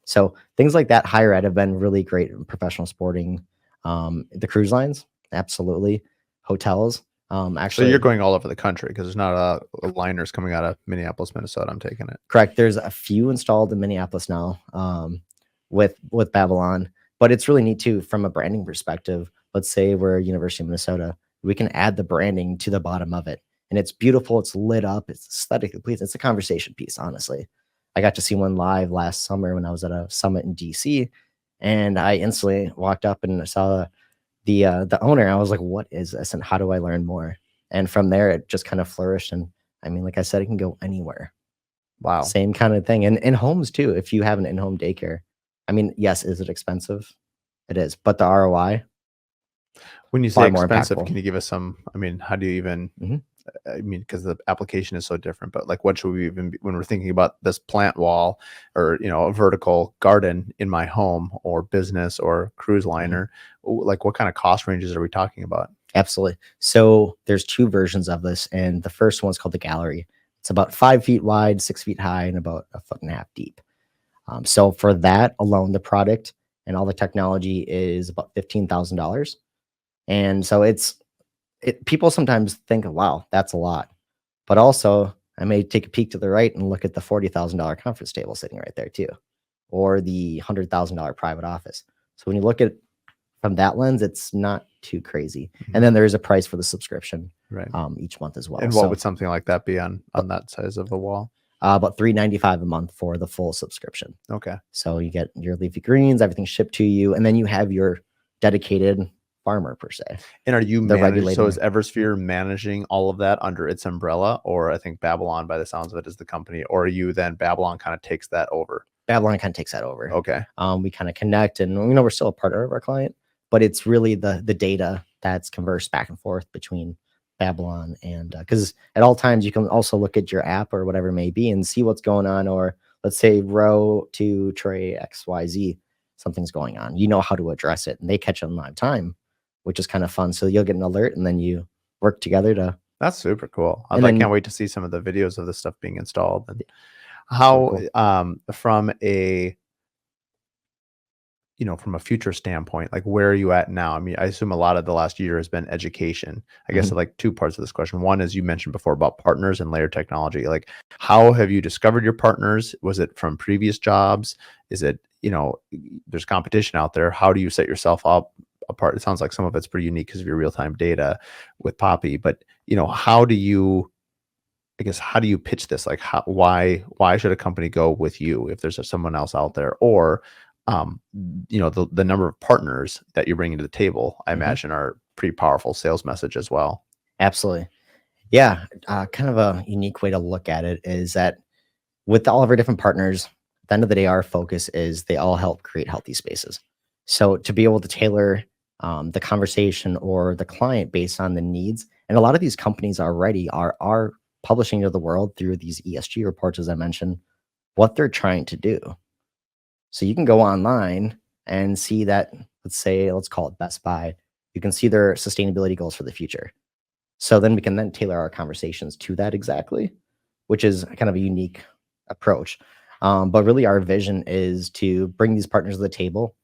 So things like that, higher ed, have been really great in professional sporting. The cruise lines, absolutely. Hotels, So you're actually, going all over the country because there's not liners coming out of Minneapolis, Minnesota. I'm taking it. correct. There's a few installed in Minneapolis now, with Babylon, but it's really neat too from a branding perspective. Let's say we're University of Minnesota, we can add the branding to the bottom of it, and it's beautiful. It's lit up. It's aesthetically pleasing. It's a conversation piece, honestly. I got to see one live last summer when I was at a summit in DC, and I instantly walked up and saw the owner. I was like, "What is this? And how do I learn more?" And from there, it just kind of flourished. And I mean, like I said, it can go anywhere. Wow. Same kind of thing, and in homes too, if you have an in-home daycare. I mean, yes, is it expensive? It is, but the ROI, When you say far more expensive, impactful. can you give us some? I mean, how do you even? Mhm. I mean, because the application is so different. But like, what should we even be, when we're thinking about this plant wall, or a vertical garden in my home or business or cruise Mhm. liner? Like, what kind of cost ranges are we talking about? Absolutely. So there's 2 versions of this, and the first one's called the gallery. It's about 5 feet wide, 6 feet high, and about a foot and a half deep. So for that alone, the product and all the technology is about $15,000. And so people sometimes think, "Wow, that's a lot." But also, I may take a peek to the right and look at the $40,000 conference table sitting right there too, or the $100,000 private office. So when you look at from that lens, it's not too crazy. And Mhm. then there is a price for the subscription, Right. each month as well. And what So would something like that be uh, on that size of a wall? about $395 a month for the full subscription. Okay. So you get your leafy greens, everything shipped to you, and then you have your dedicated farmer per se, And are you the so is regulating. Eversphere managing all of that under its umbrella? Or I think Babylon, by the sounds of it, is the company, or are you then Babylon kind of takes that over? Babylon kind of takes that over. Okay. We kind of connect, and we're still a partner of our client, but it's really the data that's conversed back and forth between Babylon and because at all times you can also look at your app or whatever it may be and see what's going on. Or let's say row to tray XYZ, something's going on. You know how to address it, and they catch it in live time, which is kind of fun. So you'll get an alert, and then you work together to, That's super cool. and I can't then wait to see some of the videos of this stuff being installed. And so how, cool. from a, from a future standpoint, like where are you at now? I mean, I assume a lot of the last year has been education. I guess Mhm. like two parts of this question. One is you mentioned before about partners and layer technology. Like, how have you discovered your partners? Was it from previous jobs? Is it, there's competition out there. How do you set yourself up apart? It sounds like some of it's pretty unique because of your real-time data with Poppy, but how do you, I guess, how do you pitch this? Like, why should a company go with you if there's someone else out there? Or, the number of partners that you're bringing to the table, I Mhm. imagine, are pretty powerful sales message as well. Absolutely. Yeah, kind of a unique way to look at it is that with all of our different partners, at the end of the day, our focus is they all help create healthy spaces. So to be able to tailor the conversation or the client based on the needs, and a lot of these companies already are publishing to the world through these ESG reports, as I mentioned, what they're trying to do. So you can go online and see that, let's call it Best Buy. You can see their sustainability goals for the future. So then we can then tailor our conversations to that exactly, which is kind of a unique approach. But really, our vision is to bring these partners to the table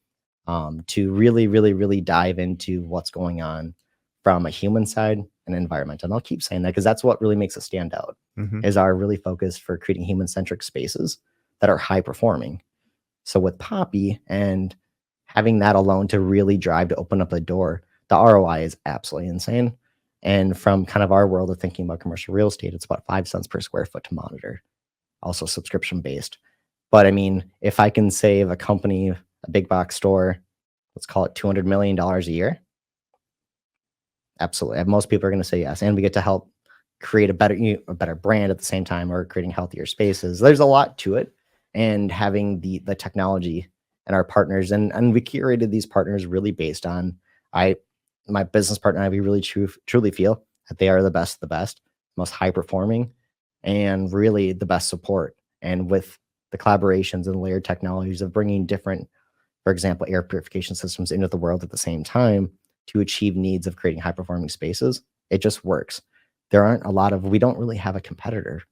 to really, really, really dive into what's going on from a human side and environmental. And I'll keep saying that because that's what really makes us stand out Hmm. is our really focus for creating human-centric spaces that are high performing. So with Poppy and having that alone to really drive to open up the door, the ROI is absolutely insane. And from kind of our world of thinking about commercial real estate, it's about 5 cents per square foot to monitor, also subscription based. But I mean, if I can save a company, a big box store, let's call it $200 million a year, absolutely. Most people are going to say yes. And we get to help create a better brand at the same time or creating healthier spaces. There's a lot to it. And having the technology and our partners and we curated these partners really based on I my business partner and I we really truly feel that they are the best, most high performing, and really the best support. And with the collaborations and layered technologies of bringing different, for example, air purification systems into the world at the same time to achieve needs of creating high performing spaces, it just works. There aren't a lot of, we don't really have a competitor,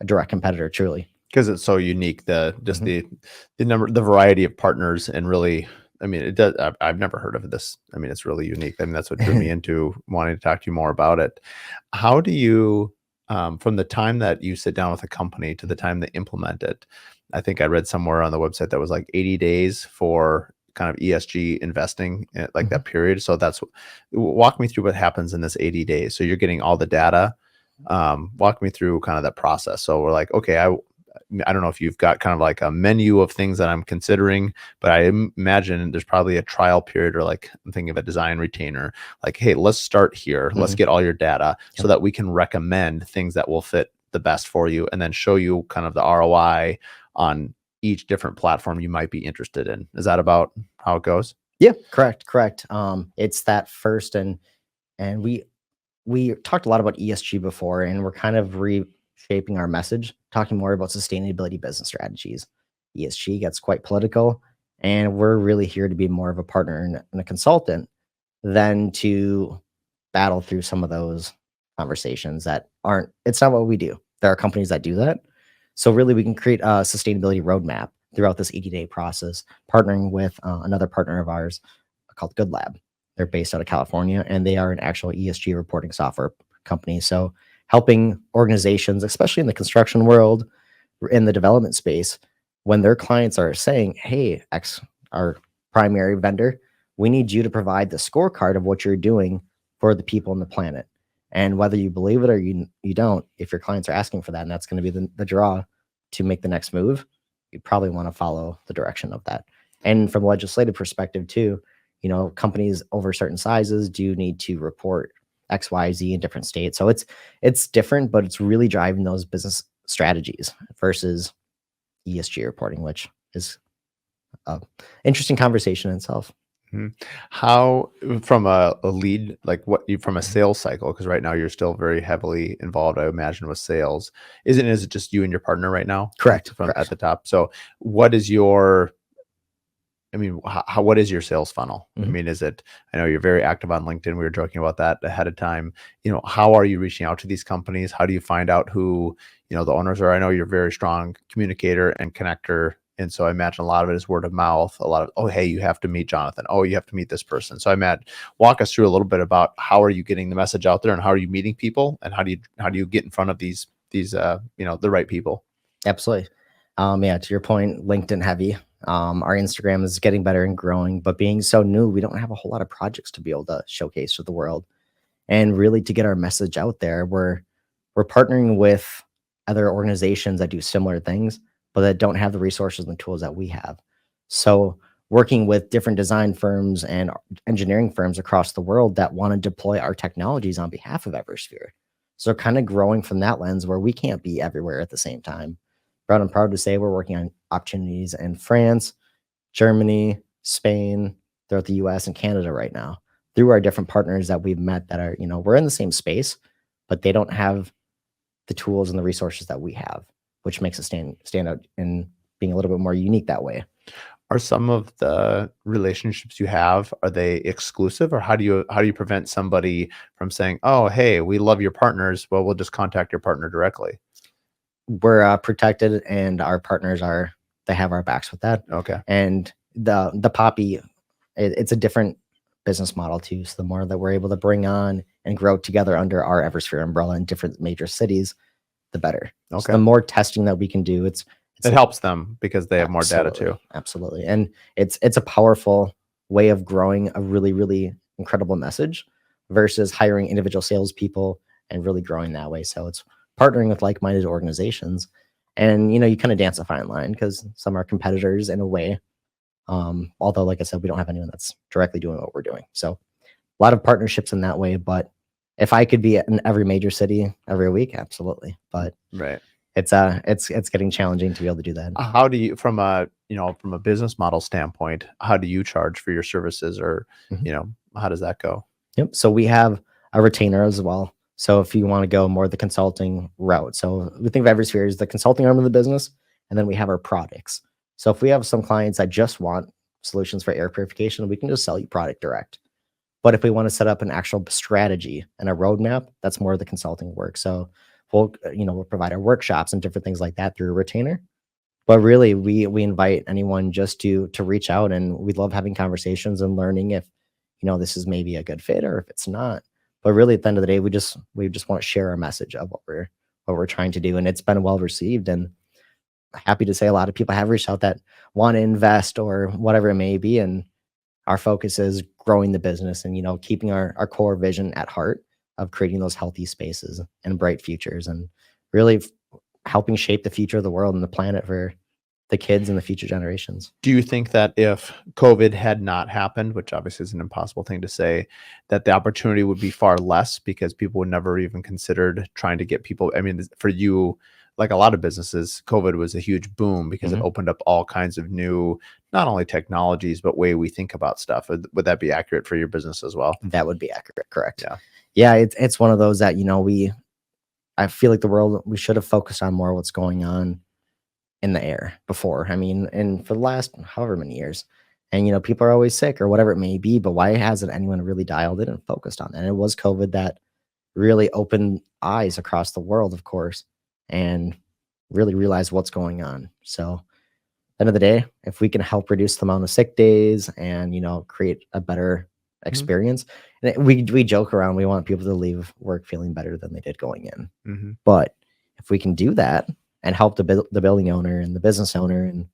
a direct competitor, truly. Because it's so unique, Mhm. the variety of partners, and really, I mean, it does. I've never heard of this. I mean, it's really unique. I mean, that's what drew me into wanting to talk to you more about it. How do you, from the time that you sit down with a company to the time they implement it? I think I read somewhere on the website that was like 80 days for kind of ESG investing, like Mhm. that period. So walk me through what happens in this 80 days. So you're getting all the data. Walk me through kind of that process. So we're like, okay, I don't know if you've got kind of like a menu of things that I'm considering, but I imagine there's probably a trial period, or like I'm thinking of a design retainer. Like, hey, let's start here. Let's Mhm. get all your data so Yep. that we can recommend things that will fit the best for you, and then show you kind of the ROI on each different platform you might be interested in. Is that about how it goes? Yeah, correct, correct. It's that first and we talked a lot about ESG before, and we're kind of reshaping our message, talking more about sustainability business strategies. ESG gets quite political, and we're really here to be more of a partner and a consultant than to battle through some of those conversations that aren't, it's not what we do. There are companies that do that. So really we can create a sustainability roadmap throughout this 80-day process, partnering with another partner of ours called Good Lab. They're based out of California and they are an actual ESG reporting software company. So helping organizations, especially in the construction world, in the development space, when their clients are saying, hey, X, our primary vendor, we need you to provide the scorecard of what you're doing for the people on the planet. And whether you believe it or you don't, if your clients are asking for that, and that's going to be the draw to make the next move, you probably want to follow the direction of that. And from a legislative perspective, too, companies over certain sizes do need to report X, Y, Z in different states. So it's different, but it's really driving those business strategies versus ESG reporting, which is a interesting conversation in itself. Mhm. How, from a lead, like what you from a Mhm. sales cycle, because right now you're still very heavily involved, I imagine, with sales. Is it just you and your partner right now Correct, from at correct. the top? So what is your, I mean, what is your sales funnel? I Mhm. mean, I know you're very active on LinkedIn. We were joking about that ahead of time. How are you reaching out to these companies? How do you find out who, the owners are? I know you're a very strong communicator and connector. And so I imagine a lot of it is word of mouth, a lot of, oh, hey, you have to meet Jonathan. Oh, you have to meet this person. So I imagine, walk us through a little bit about how are you getting the message out there, and how are you meeting people, and how do you get in front of these the right people? Absolutely. Yeah, to your point, LinkedIn heavy. Our Instagram is getting better and growing, but being so new, we don't have a whole lot of projects to be able to showcase to the world. And really to get our message out there, we're partnering with other organizations that do similar things, but that don't have the resources and the tools that we have. So working with different design firms and engineering firms across the world that want to deploy our technologies on behalf of Eversphere. So kind of growing from that lens where we can't be everywhere at the same time. But I'm proud to say we're working on opportunities in France, Germany, Spain, throughout the US and Canada right now through our different partners that we've met that are, we're in the same space, but they don't have the tools and the resources that we have, which makes us stand out in being a little bit more unique that way. Are some of the relationships you have, are they exclusive, or how do you prevent somebody from saying, "Oh, hey, we love your partners. Well, we'll just contact your partner directly." We're protected, and our partners they have our backs with that. Okay. And the poppy, it's a different business model too. So the more that we're able to bring on and grow together under our Eversphere umbrella in different major cities, the better. So Okay. the more testing that we can do, it helps them because they have more data too. Absolutely. And it's a powerful way of growing a really, really incredible message versus hiring individual salespeople and really growing that way. So it's partnering with like-minded organizations. And you kind of dance a fine line because some are competitors in a way. Although, like I said, we don't have anyone that's directly doing what we're doing. So a lot of partnerships in that way. But if I could be in every major city every week, absolutely. But Right. it's getting challenging to be able to do that. How do you, from a business model standpoint, how do you charge for your services, or how does that go? Yep. So we have a retainer as well. So if you want to go more the consulting route, so we think of Eversphere as the consulting arm of the business, and then we have our products. So if we have some clients that just want solutions for air purification, we can just sell you product direct. But if we want to set up an actual strategy and a roadmap, that's more of the consulting work. So we'll provide our workshops and different things like that through a retainer. But really, we invite anyone just to reach out, and we love having conversations and learning if this is maybe a good fit or if it's not. But really, at the end of the day, we just want to share our message of what we're trying to do, and it's been well received. And happy to say a lot of people have reached out that want to invest or whatever it may be, and our focus is growing the business and keeping our core vision at heart of creating those healthy spaces and bright futures, and really helping shape the future of the world and the planet for the kids and the future generations. Do you think that if COVID had not happened, which obviously is an impossible thing to say, that the opportunity would be far less because people would never even considered trying to get people? I mean, for you, like a lot of businesses, COVID was a huge boom because it opened up all kinds of new, not only technologies, but way we think about stuff. Would that be accurate for your business as well? That would be accurate. Correct. Yeah. It's one of those that, I feel like the world, we should have focused on more what's going on in the air before. I mean, and for the last however many years, and people are always sick or whatever it may be, but why hasn't anyone really dialed in and focused on that? And it was COVID that really opened eyes across the world, of course, and really realized what's going on. So at the end of the day, if we can help reduce the amount of sick days and create a better experience, and we joke around, we want people to leave work feeling better than they did going in. But if we can do that and help the building owner and the business owner and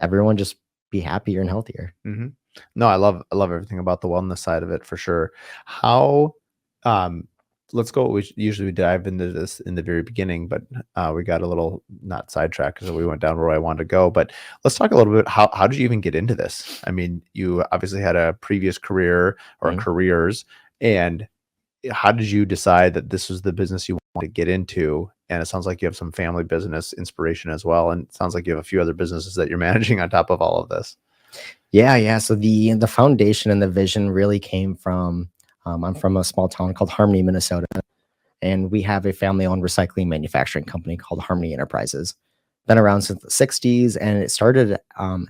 everyone just be happier and healthier. No, I love everything about the wellness side of it for sure. How let's go. We usually dive into this in the very beginning, but we got a little not sidetracked because we went down where I wanted to go. But let's talk a little bit. How did you even get into this? I mean, you obviously had a previous career or careers, and how did you decide that this was the business you want to get into? And it sounds like you have some family business inspiration as well, and it sounds like you have a few other businesses that you're managing on top of all of this. Yeah. So the foundation and the vision really came from, I'm from a small town called Harmony, Minnesota, and we have a family-owned recycling manufacturing company called Harmony Enterprises. Been around since the 60s, and it started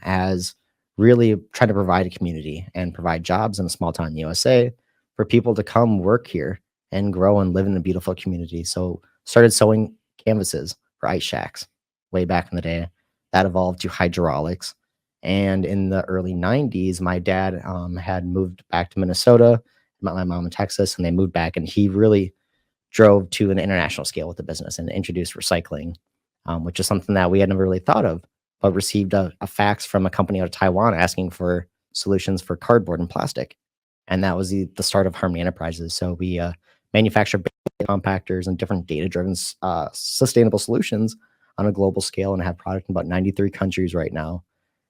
as really trying to provide a community and provide jobs in a small town in the USA for people to come work here and grow and live in a beautiful community. So started sewing canvases for ice shacks way back in the day. That evolved to hydraulics. And in the early 90s, my dad had moved back to Minnesota, met my mom in Texas, and they moved back. And he really drove to an international scale with the business and introduced recycling, which is something that we had never really thought of, but received a fax from a company out of Taiwan asking for solutions for cardboard and plastic. And that was the start of Harmony Enterprises. So we manufacture compactors and different data-driven sustainable solutions on a global scale and have product in about 93 countries right now.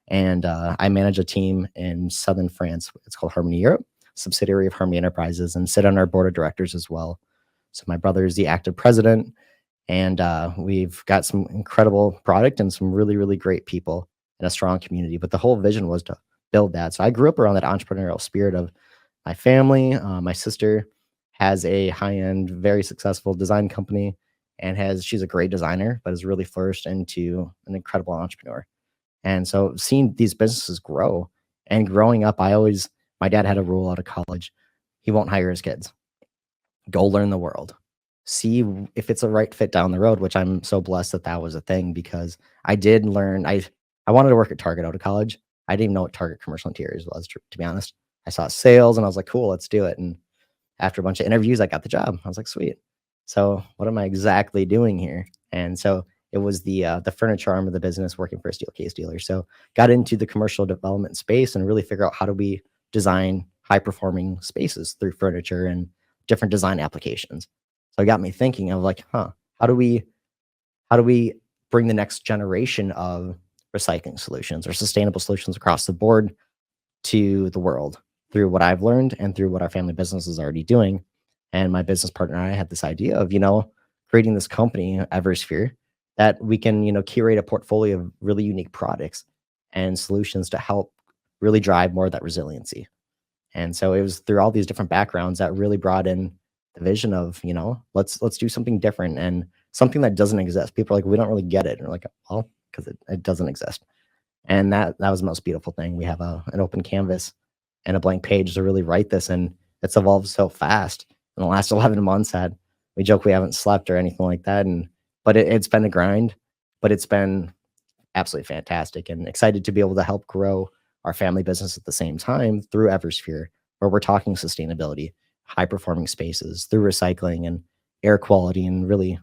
And I manage a team in southern France. It's called Harmony Europe, subsidiary of Harmony Enterprises, and sit on our board of directors as well. So my brother is the active president, and we've got some incredible product and some really, really great people and a strong community. But the whole vision was to build that. So I grew up around that entrepreneurial spirit of my family. My sister has a high-end, very successful design company, and she's a great designer, but has really flourished into an incredible entrepreneur. And so seeing these businesses grow and growing up, my dad had a rule out of college. He won't hire his kids. Go learn the world. See if it's a right fit down the road, which I'm so blessed that that was a thing, because I did learn. I wanted to work at Target out of college. I didn't even know what Target commercial interiors was, to be honest. I saw sales and I was like, cool, let's do it. And after a bunch of interviews, I got the job. I was like, sweet. So what am I exactly doing here? And so it was the furniture arm of the business, working for a steel case dealer. So got into the commercial development space and really figure out how do we design high performing spaces through furniture and different design applications. So it got me thinking of like, how do we bring the next generation of recycling solutions or sustainable solutions across the board to the world through what I've learned and through what our family business is already doing. And my business partner and I had this idea of, creating this company, Eversphere, that we can, curate a portfolio of really unique products and solutions to help really drive more of that resiliency. And so it was through all these different backgrounds that really brought in the vision of, let's do something different and something that doesn't exist. People are like, we don't really get it. And we're like, well, because it doesn't exist. And that was the most beautiful thing. We have an open canvas and a blank page to really write this. And it's evolved so fast in the last 11 months that we joke we haven't slept or anything like that. But it's been a grind, but it's been absolutely fantastic, and excited to be able to help grow our family business at the same time through Eversphere, where we're talking sustainability, high performing spaces through recycling and air quality and really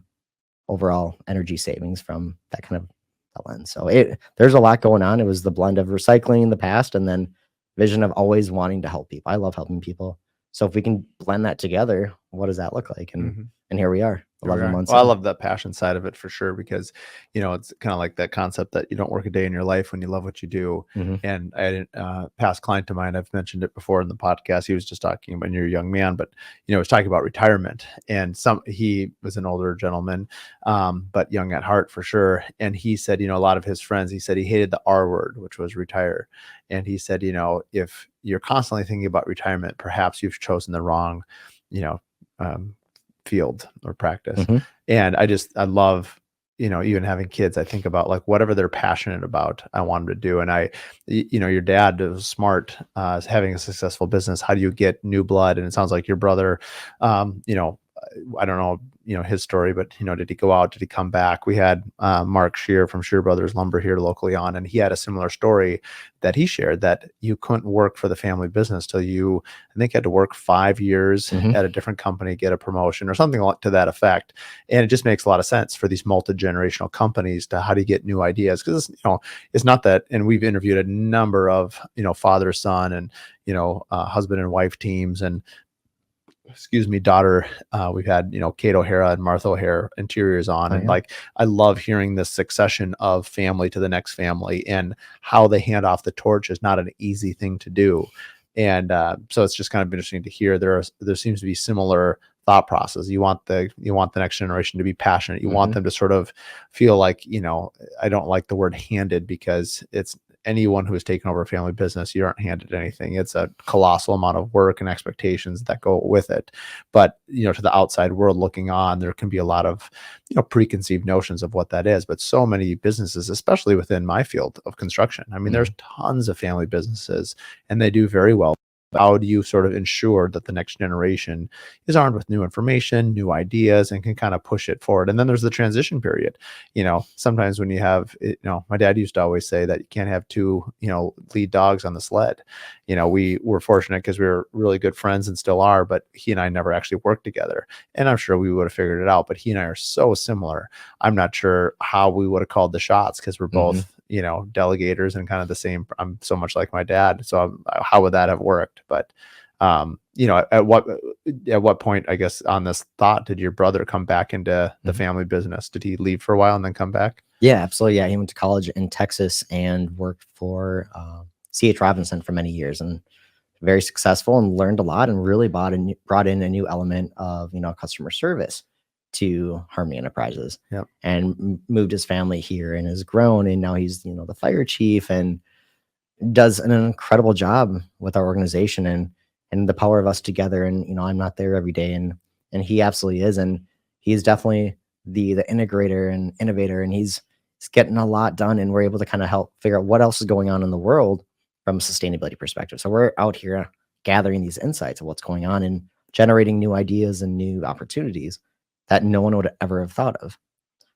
overall energy savings from that kind of lens. So there's a lot going on. It was the blend of recycling in the past and then vision of always wanting to help people. I love helping people. So if we can blend that together, what does that look like? And here we are, 11 months. Well, I love that passion side of it for sure, because, it's kind of like that concept that you don't work a day in your life when you love what you do. And I had a past client of mine, I've mentioned it before in the podcast. He was just talking about, you're a young man, but, he was talking about retirement, and he was an older gentleman, but young at heart for sure. And he said, a lot of his friends, he said he hated the R word, which was retire. And he said, if you're constantly thinking about retirement, perhaps you've chosen the wrong, field or practice. And I love, even having kids, I think about like whatever they're passionate about, I want them to do. And your dad was smart, having a successful business. How do you get new blood? And it sounds like your brother, I don't know, his story, but, did he go out? Did he come back? We had Mark Shear from Shear Brothers Lumber here locally on, and he had a similar story that he shared, that you couldn't work for the family business till you, I think, had to work 5 years at a different company, get a promotion or something to that effect. And it just makes a lot of sense for these multi-generational companies to how do you get new ideas? Because, it's not that, and we've interviewed a number of, father, son, and, husband and wife teams, and daughter. We've had, Kate O'Hara and Martha O'Hara interiors on. And like, I love hearing this succession of family to the next family, and how they hand off the torch is not an easy thing to do. And so it's just kind of interesting to hear there seems to be similar thought process. You want the next generation to be passionate. You want them to sort of feel like, I don't like the word handed, because it's anyone who has taken over a family business, you aren't handed anything. It's a colossal amount of work and expectations that go with it. But, to the outside world looking on, there can be a lot of, preconceived notions of what that is. But so many businesses, especially within my field of construction, I mean, there's tons of family businesses, and they do very well. How do you sort of ensure that the next generation is armed with new information, new ideas, and can kind of push it forward? And then there's the transition period. Sometimes when you have, my dad used to always say that you can't have two, lead dogs on the sled. We were fortunate because we were really good friends and still are, but he and I never actually worked together. And I'm sure we would have figured it out, but he and I are so similar. I'm not sure how we would have called the shots, because we're both, delegators and kind of the same. I'm so much like my dad. So how would that have worked? But, at what point, I guess, on this thought, did your brother come back into the family business? Did he leave for a while and then come back? Yeah, absolutely. Yeah. He went to college in Texas and worked for C.H. Robinson for many years, and very successful and learned a lot and really brought in a new element of, customer service to Harmony Enterprises. Yep. And moved his family here and has grown. And now he's, the fire chief and does an incredible job with our organization and the power of us together. And, I'm not there every day and he absolutely is. And he's definitely the integrator and innovator, and he's getting a lot done, and we're able to kind of help figure out what else is going on in the world from a sustainability perspective. So we're out here gathering these insights of what's going on and generating new ideas and new opportunities that no one would ever have thought of.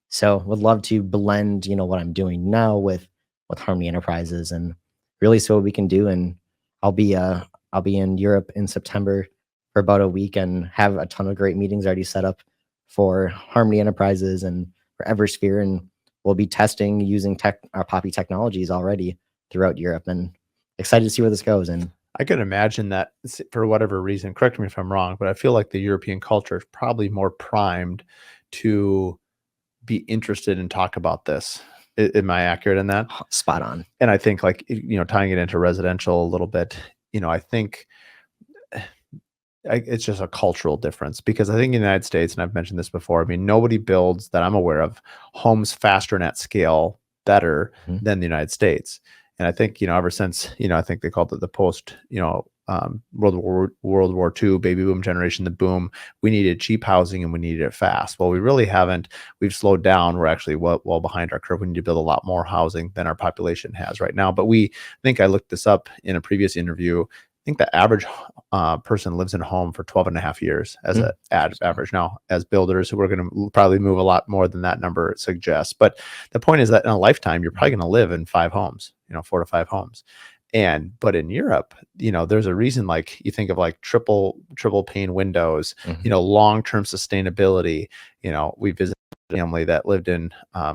So would love to blend, what I'm doing now with Harmony Enterprises and really see what we can do. And I'll be in Europe in September for about a week and have a ton of great meetings already set up for Harmony Enterprises and for Eversphere, and we'll be testing using our Poppy technologies already throughout Europe, and excited to see where this goes. And I could imagine that for whatever reason, correct me if I'm wrong, but I feel like the European culture is probably more primed to be interested and talk about this. Am I accurate in that? Spot on. And I think like, tying it into residential a little bit, I think it's just a cultural difference, because I think in the United States, and I've mentioned this before, I mean, nobody builds that I'm aware of homes faster and at scale better than the United States. And I think, ever since, I think they called it the post, World War II baby boom generation, the boom, we needed cheap housing and we needed it fast. Well, we really haven't. We've slowed down. We're actually well behind our curve. We need to build a lot more housing than our population has right now. But I think I looked this up in a previous interview. I think the average person lives in a home for 12 and a half years as an average. Now, as builders, we're going to probably move a lot more than that number suggests. But the point is that in a lifetime, you're probably going to live in 5 homes, 4 to 5 homes. But in Europe, there's a reason, like you think of like triple pane windows, long-term sustainability. We visited a family that lived in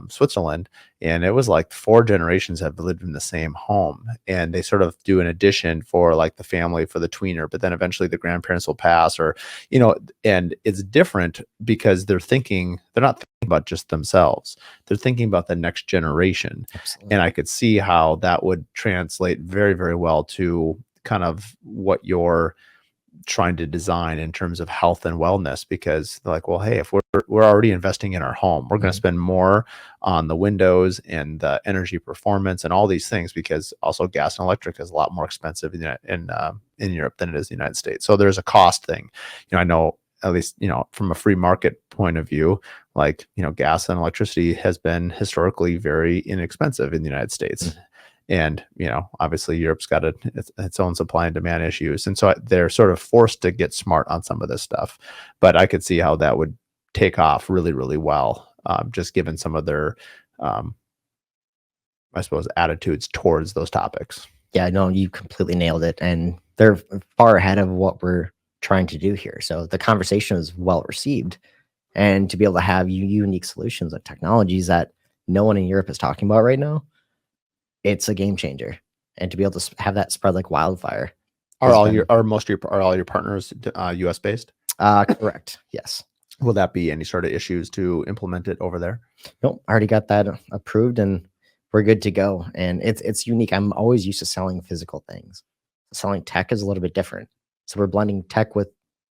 Switzerland, and it was like 4 generations have lived in the same home, and they sort of do an addition for like the family for the tweener, but then eventually the grandparents will pass, or, and it's different because they're not thinking about just themselves. They're thinking about the next generation. Absolutely. And I could see how that would translate very, very well to kind of what you're trying to design in terms of health and wellness, because they're like, well, hey, if we're already investing in our home, we're going to spend more on the windows and the energy performance and all these things, because also gas and electric is a lot more expensive in Europe than it is in the United States. So there's a cost thing. I know, at least, from a free market point of view, like, gas and electricity has been historically very inexpensive in the United States. And, obviously Europe's got its own supply and demand issues. And so they're sort of forced to get smart on some of this stuff. But I could see how that would take off really, really well, just given some of their, I suppose, attitudes towards those topics. Yeah, no, you completely nailed it. And they're far ahead of what we're trying to do here. So the conversation is well received. And to be able to have unique solutions and technologies that no one in Europe is talking about right now, it's a game changer. And to be able to have that spread like wildfire. Are all your partners US based? Correct. Yes. Will that be any sort of issues to implement it over there? Nope. I already got that approved and we're good to go. And it's unique. I'm always used to selling physical things. Selling tech is a little bit different. So we're blending tech with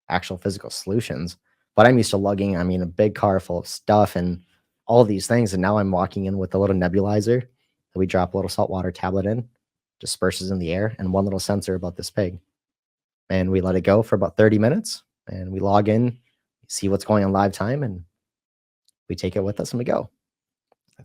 actual physical solutions. But I'm used to lugging, a big car full of stuff and all of these things. And now I'm walking in with a little nebulizer that we drop a little saltwater tablet in, disperses in the air, and one little sensor about this big. And we let it go for about 30 minutes. And we log in, see what's going on live time, and we take it with us and we go.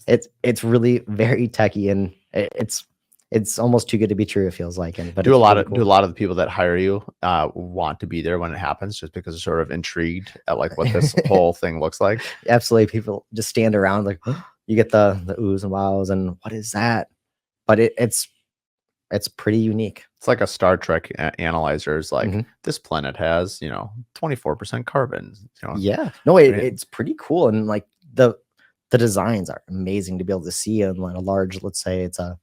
It's really very techy, and it's almost too good to be true, it feels like. But do a lot of the people that hire you want to be there when it happens, just because they're sort of intrigued at like what this whole thing looks like? Absolutely. People just stand around like, you get the oohs and wows and what is that? But it's pretty unique. It's like a Star Trek analyzer is like, this planet has 24% carbon. Yeah, no, it's pretty cool. And like the designs are amazing to be able to see in like a large, let's say it's a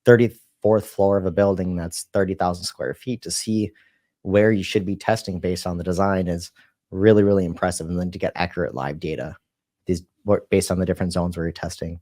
34th floor of a building that's 30,000 square feet. To see where you should be testing based on the design is really, really impressive. And then to get accurate live data based on the different zones where you're testing,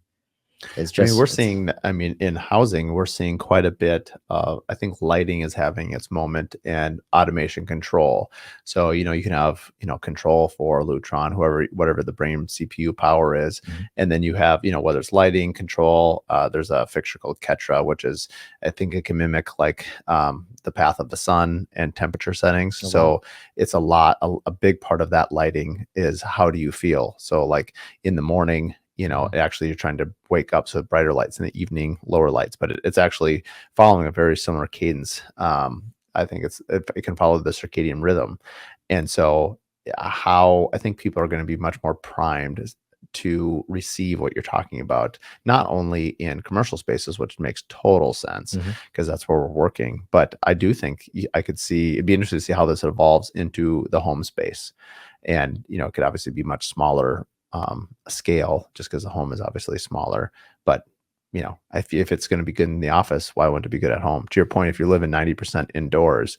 It's I mean, just we're seeing, I mean, in housing, we're seeing quite a bit of, I think lighting is having its moment and automation control. So, you can have, control for Lutron, whatever the brain CPU power is. Mhm. And then you have, whether it's lighting control, there's a fixture called Ketra, which is, I think it can mimic like the path of the sun and temperature settings. Oh, wow. So it's a big part of that lighting is how do you feel? So like in the morning, actually you're trying to wake up, so brighter lights, in the evening lower lights, but it's actually following a very similar cadence. I think it can follow the circadian rhythm. And so how I think people are going to be much more primed to receive what you're talking about, not only in commercial spaces, which makes total sense Mhm. because that's where we're working, but I do think I could see it'd be interesting to see how this evolves into the home space. And it could obviously be much smaller scale, just because the home is obviously smaller. But if it's going to be good in the office, why wouldn't it be good at home? To your point, if you're living 90% indoors,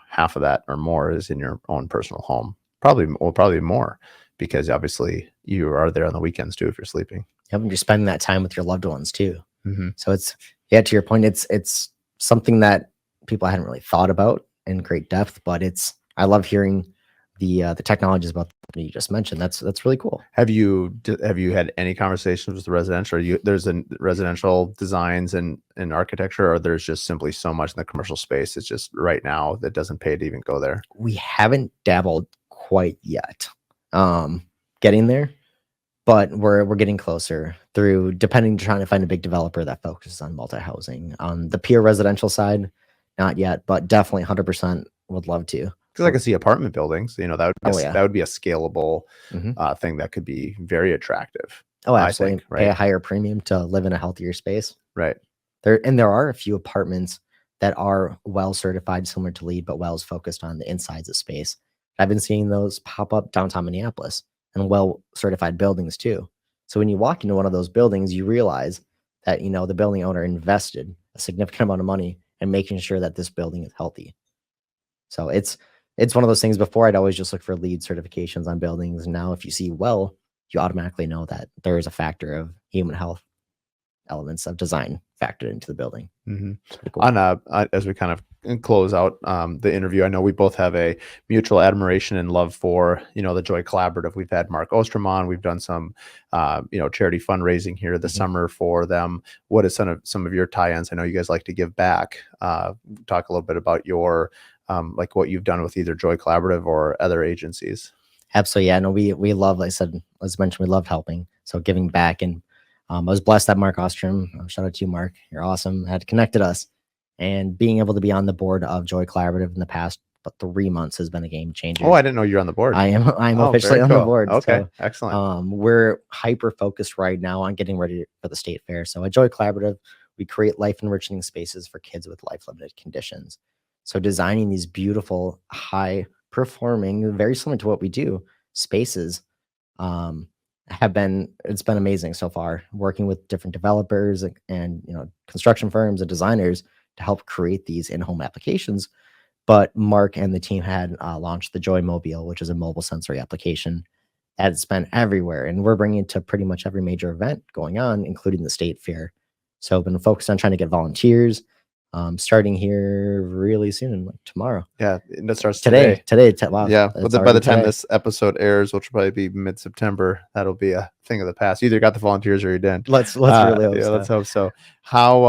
half of that or more is in your own personal home. Probably more, because obviously you are there on the weekends too if you're sleeping. Yep, and you're spending that time with your loved ones too. Mm-hmm. So it's, yeah, to your point, it's something that people hadn't really thought about in great depth, but I love hearing the technologies about that you just mentioned. That's really cool. Have you had any conversations with the residential? There's residential designs and architecture, or there's just simply so much in the commercial space? It's just right now that doesn't pay to even go there. We haven't dabbled quite yet, getting there, but we're getting closer through trying to find a big developer that focuses on multi-housing. On the pure residential side, not yet, but definitely 100% would love to. Because I can see apartment buildings, that would be a scalable Mhm. thing that could be very attractive. Oh, I absolutely. think, Pay a right? higher premium to live in a healthier space. Right. There are a few apartments that are well certified, similar to LEED, but WELL's focused on the insides of space. I've been seeing those pop up downtown Minneapolis, and well certified buildings too. So when you walk into one of those buildings, you realize that the building owner invested a significant amount of money in making sure that this building is healthy. So it's one of those things. Before, I'd always just look for LEED certifications on buildings. Now, if you see WELL, you automatically know that there is a factor of human health elements of design factored into the building. Mm-hmm. Cool. As we kind of close out the interview, I know we both have a mutual admiration and love for the Joy Collaborative. We've had Mark Ostrom on. We've done some charity fundraising here this summer for them. What is some of your tie-ins? I know you guys like to give back. Talk a little bit about your like what you've done with either Joy Collaborative or other agencies. Absolutely, yeah. No, we love, like I said, as mentioned, we love helping. So giving back, and I was blessed that Mark Ostrom, shout out to you, Mark. You're awesome. Had connected us, and being able to be on the board of Joy Collaborative in the past 3 months has been a game changer. Oh, I didn't know you're on the board. I'm officially on the board. Okay, so, excellent. We're hyper focused right now on getting ready for the state fair. So at Joy Collaborative, we create life enriching spaces for kids with life limited conditions. So designing these beautiful, high performing, very similar to what we do, spaces, it's been amazing so far, working with different developers and construction firms and designers to help create these in-home applications. But Mark and the team had launched the Joy Mobile, which is a mobile sensory application that's been everywhere, and we're bringing it to pretty much every major event going on, including the state fair. So I've been focused on trying to get volunteers, starting here really soon, like tomorrow. Yeah, that starts today. Wow, yeah, but by the time today. this episode airs, which will probably be mid-September, that'll be a thing of the past. You either got the volunteers or you didn't. Let's really hope so. Let's hope so. How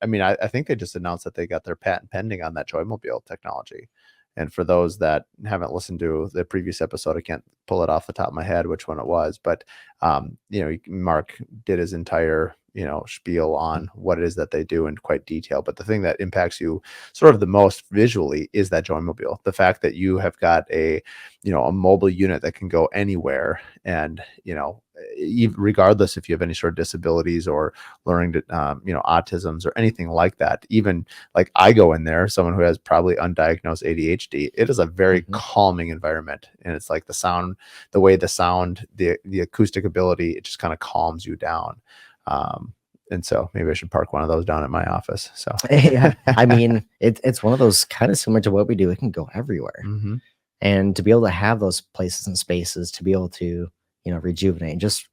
I mean, I think they just announced that they got their patent pending on that Joymobile technology. And for those that haven't listened to the previous episode, I can't pull it off the top of my head which one it was, but Mark did his entire spiel on what it is that they do in quite detail. But the thing that impacts you sort of the most visually is that Joymobile. The fact that you have got a mobile unit that can go anywhere, and regardless if you have any sort of disabilities or learning to autisms or anything like that. Even like I go in there, someone who has probably undiagnosed ADHD, it is a very calming environment, and it's like the sound, the acoustic ability, it just kind of calms you down. And so maybe I should park one of those down at my office. So yeah, I mean, it's one of those kind of similar to what we do. It can go everywhere, and to be able to have those places and spaces to be able to rejuvenate and just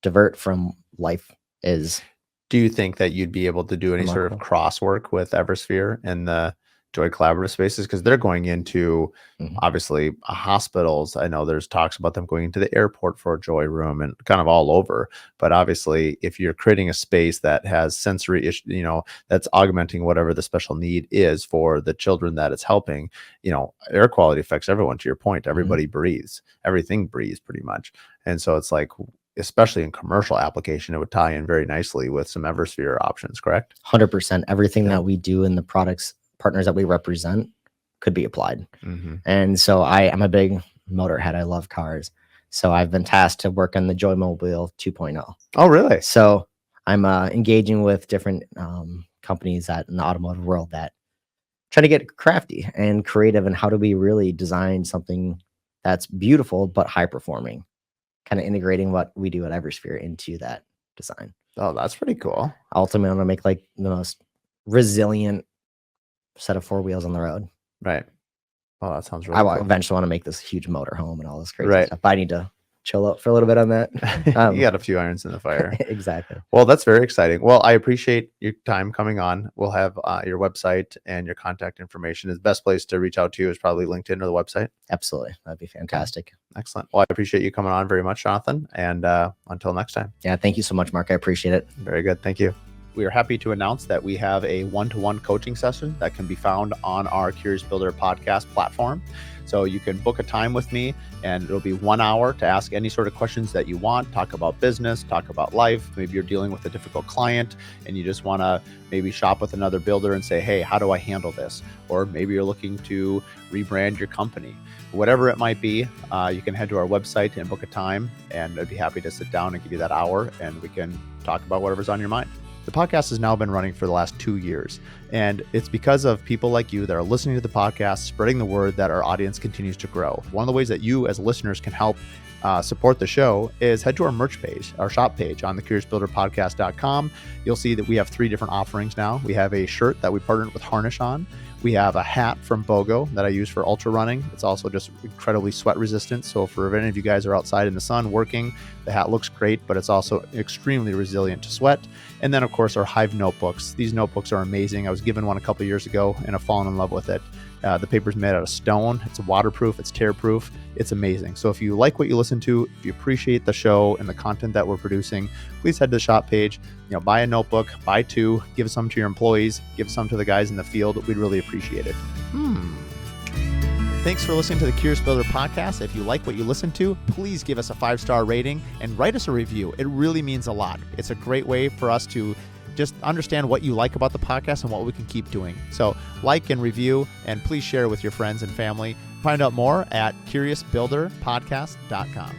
divert from life is. Do you think that you'd be able to do any sort of cross work with Eversphere and the Joy Collaborative Spaces? Because they're going into obviously hospitals. I know there's talks about them going into the airport for a Joy room and kind of all over. But obviously, if you're creating a space that has sensory issue, that's augmenting whatever the special need is for the children that it's helping, air quality affects everyone. To your point, everybody breathes, everything breathes pretty much. And so it's like, especially in commercial application, it would tie in very nicely with some Eversphere options, correct? 100%. Everything that we do in the partners that we represent could be applied. And so I'm a big motorhead. I love cars. So I've been tasked to work on the Joy Mobile 2.0. Oh, really? So I'm engaging with different companies in the automotive world that try to get crafty and creative. And how do we really design something that's beautiful but high performing? Kind of integrating what we do at Eversphere into that design. Oh, that's pretty cool. Ultimately, I'm gonna make like the most resilient set of 4 wheels on the road. Right. Oh, that sounds really cool. Eventually want to make this huge motor home and all this crazy stuff. But I need to chill out for a little bit on that. You got a few irons in the fire. Exactly. Well, that's very exciting. Well, I appreciate your time coming on. We'll have your website and your contact information. The best place to reach out to you is probably LinkedIn or the website. Absolutely. That'd be fantastic. Excellent. Well, I appreciate you coming on very much, Jonathan. And until next time. Yeah. Thank you so much, Mark. I appreciate it. Very good. Thank you. We are happy to announce that we have a one-to-one coaching session that can be found on our Curious Builder podcast platform. So you can book a time with me and it'll be 1 hour to ask any sort of questions that you want, talk about business, talk about life. Maybe you're dealing with a difficult client and you just want to maybe shop with another builder and say, hey, how do I handle this? Or maybe you're looking to rebrand your company. Whatever it might be, you can head to our website and book a time, and I'd be happy to sit down and give you that hour and we can talk about whatever's on your mind. The podcast has now been running for the last 2 years, and it's because of people like you that are listening to the podcast, spreading the word, that our audience continues to grow. One of the ways that you as listeners can help support the show is head to our merch page, our shop page on the curiousbuilderpodcast.com. You'll see that we have 3 different offerings now. We have a shirt that we partnered with Harnish on. We have a hat from BOGO that I use for ultra running. It's also just incredibly sweat resistant. So for any of you guys who are outside in the sun working, the hat looks great, but it's also extremely resilient to sweat. And then of course our Hive notebooks. These notebooks are amazing. I was given one a couple years ago and I've fallen in love with it. The paper's made out of stone. It's waterproof. It's tear-proof. It's amazing. So if you like what you listen to, if you appreciate the show and the content that we're producing, please head to the shop page. Buy a notebook, buy 2, give some to your employees, give some to the guys in the field. We'd really appreciate it. Thanks for listening to the Curious Builder podcast. If you like what you listen to, please give us a 5-star rating and write us a review. It really means a lot. It's a great way for us to just understand what you like about the podcast and what we can keep doing. So like and review, and please share with your friends and family. Find out more at curiousbuilderpodcast.com.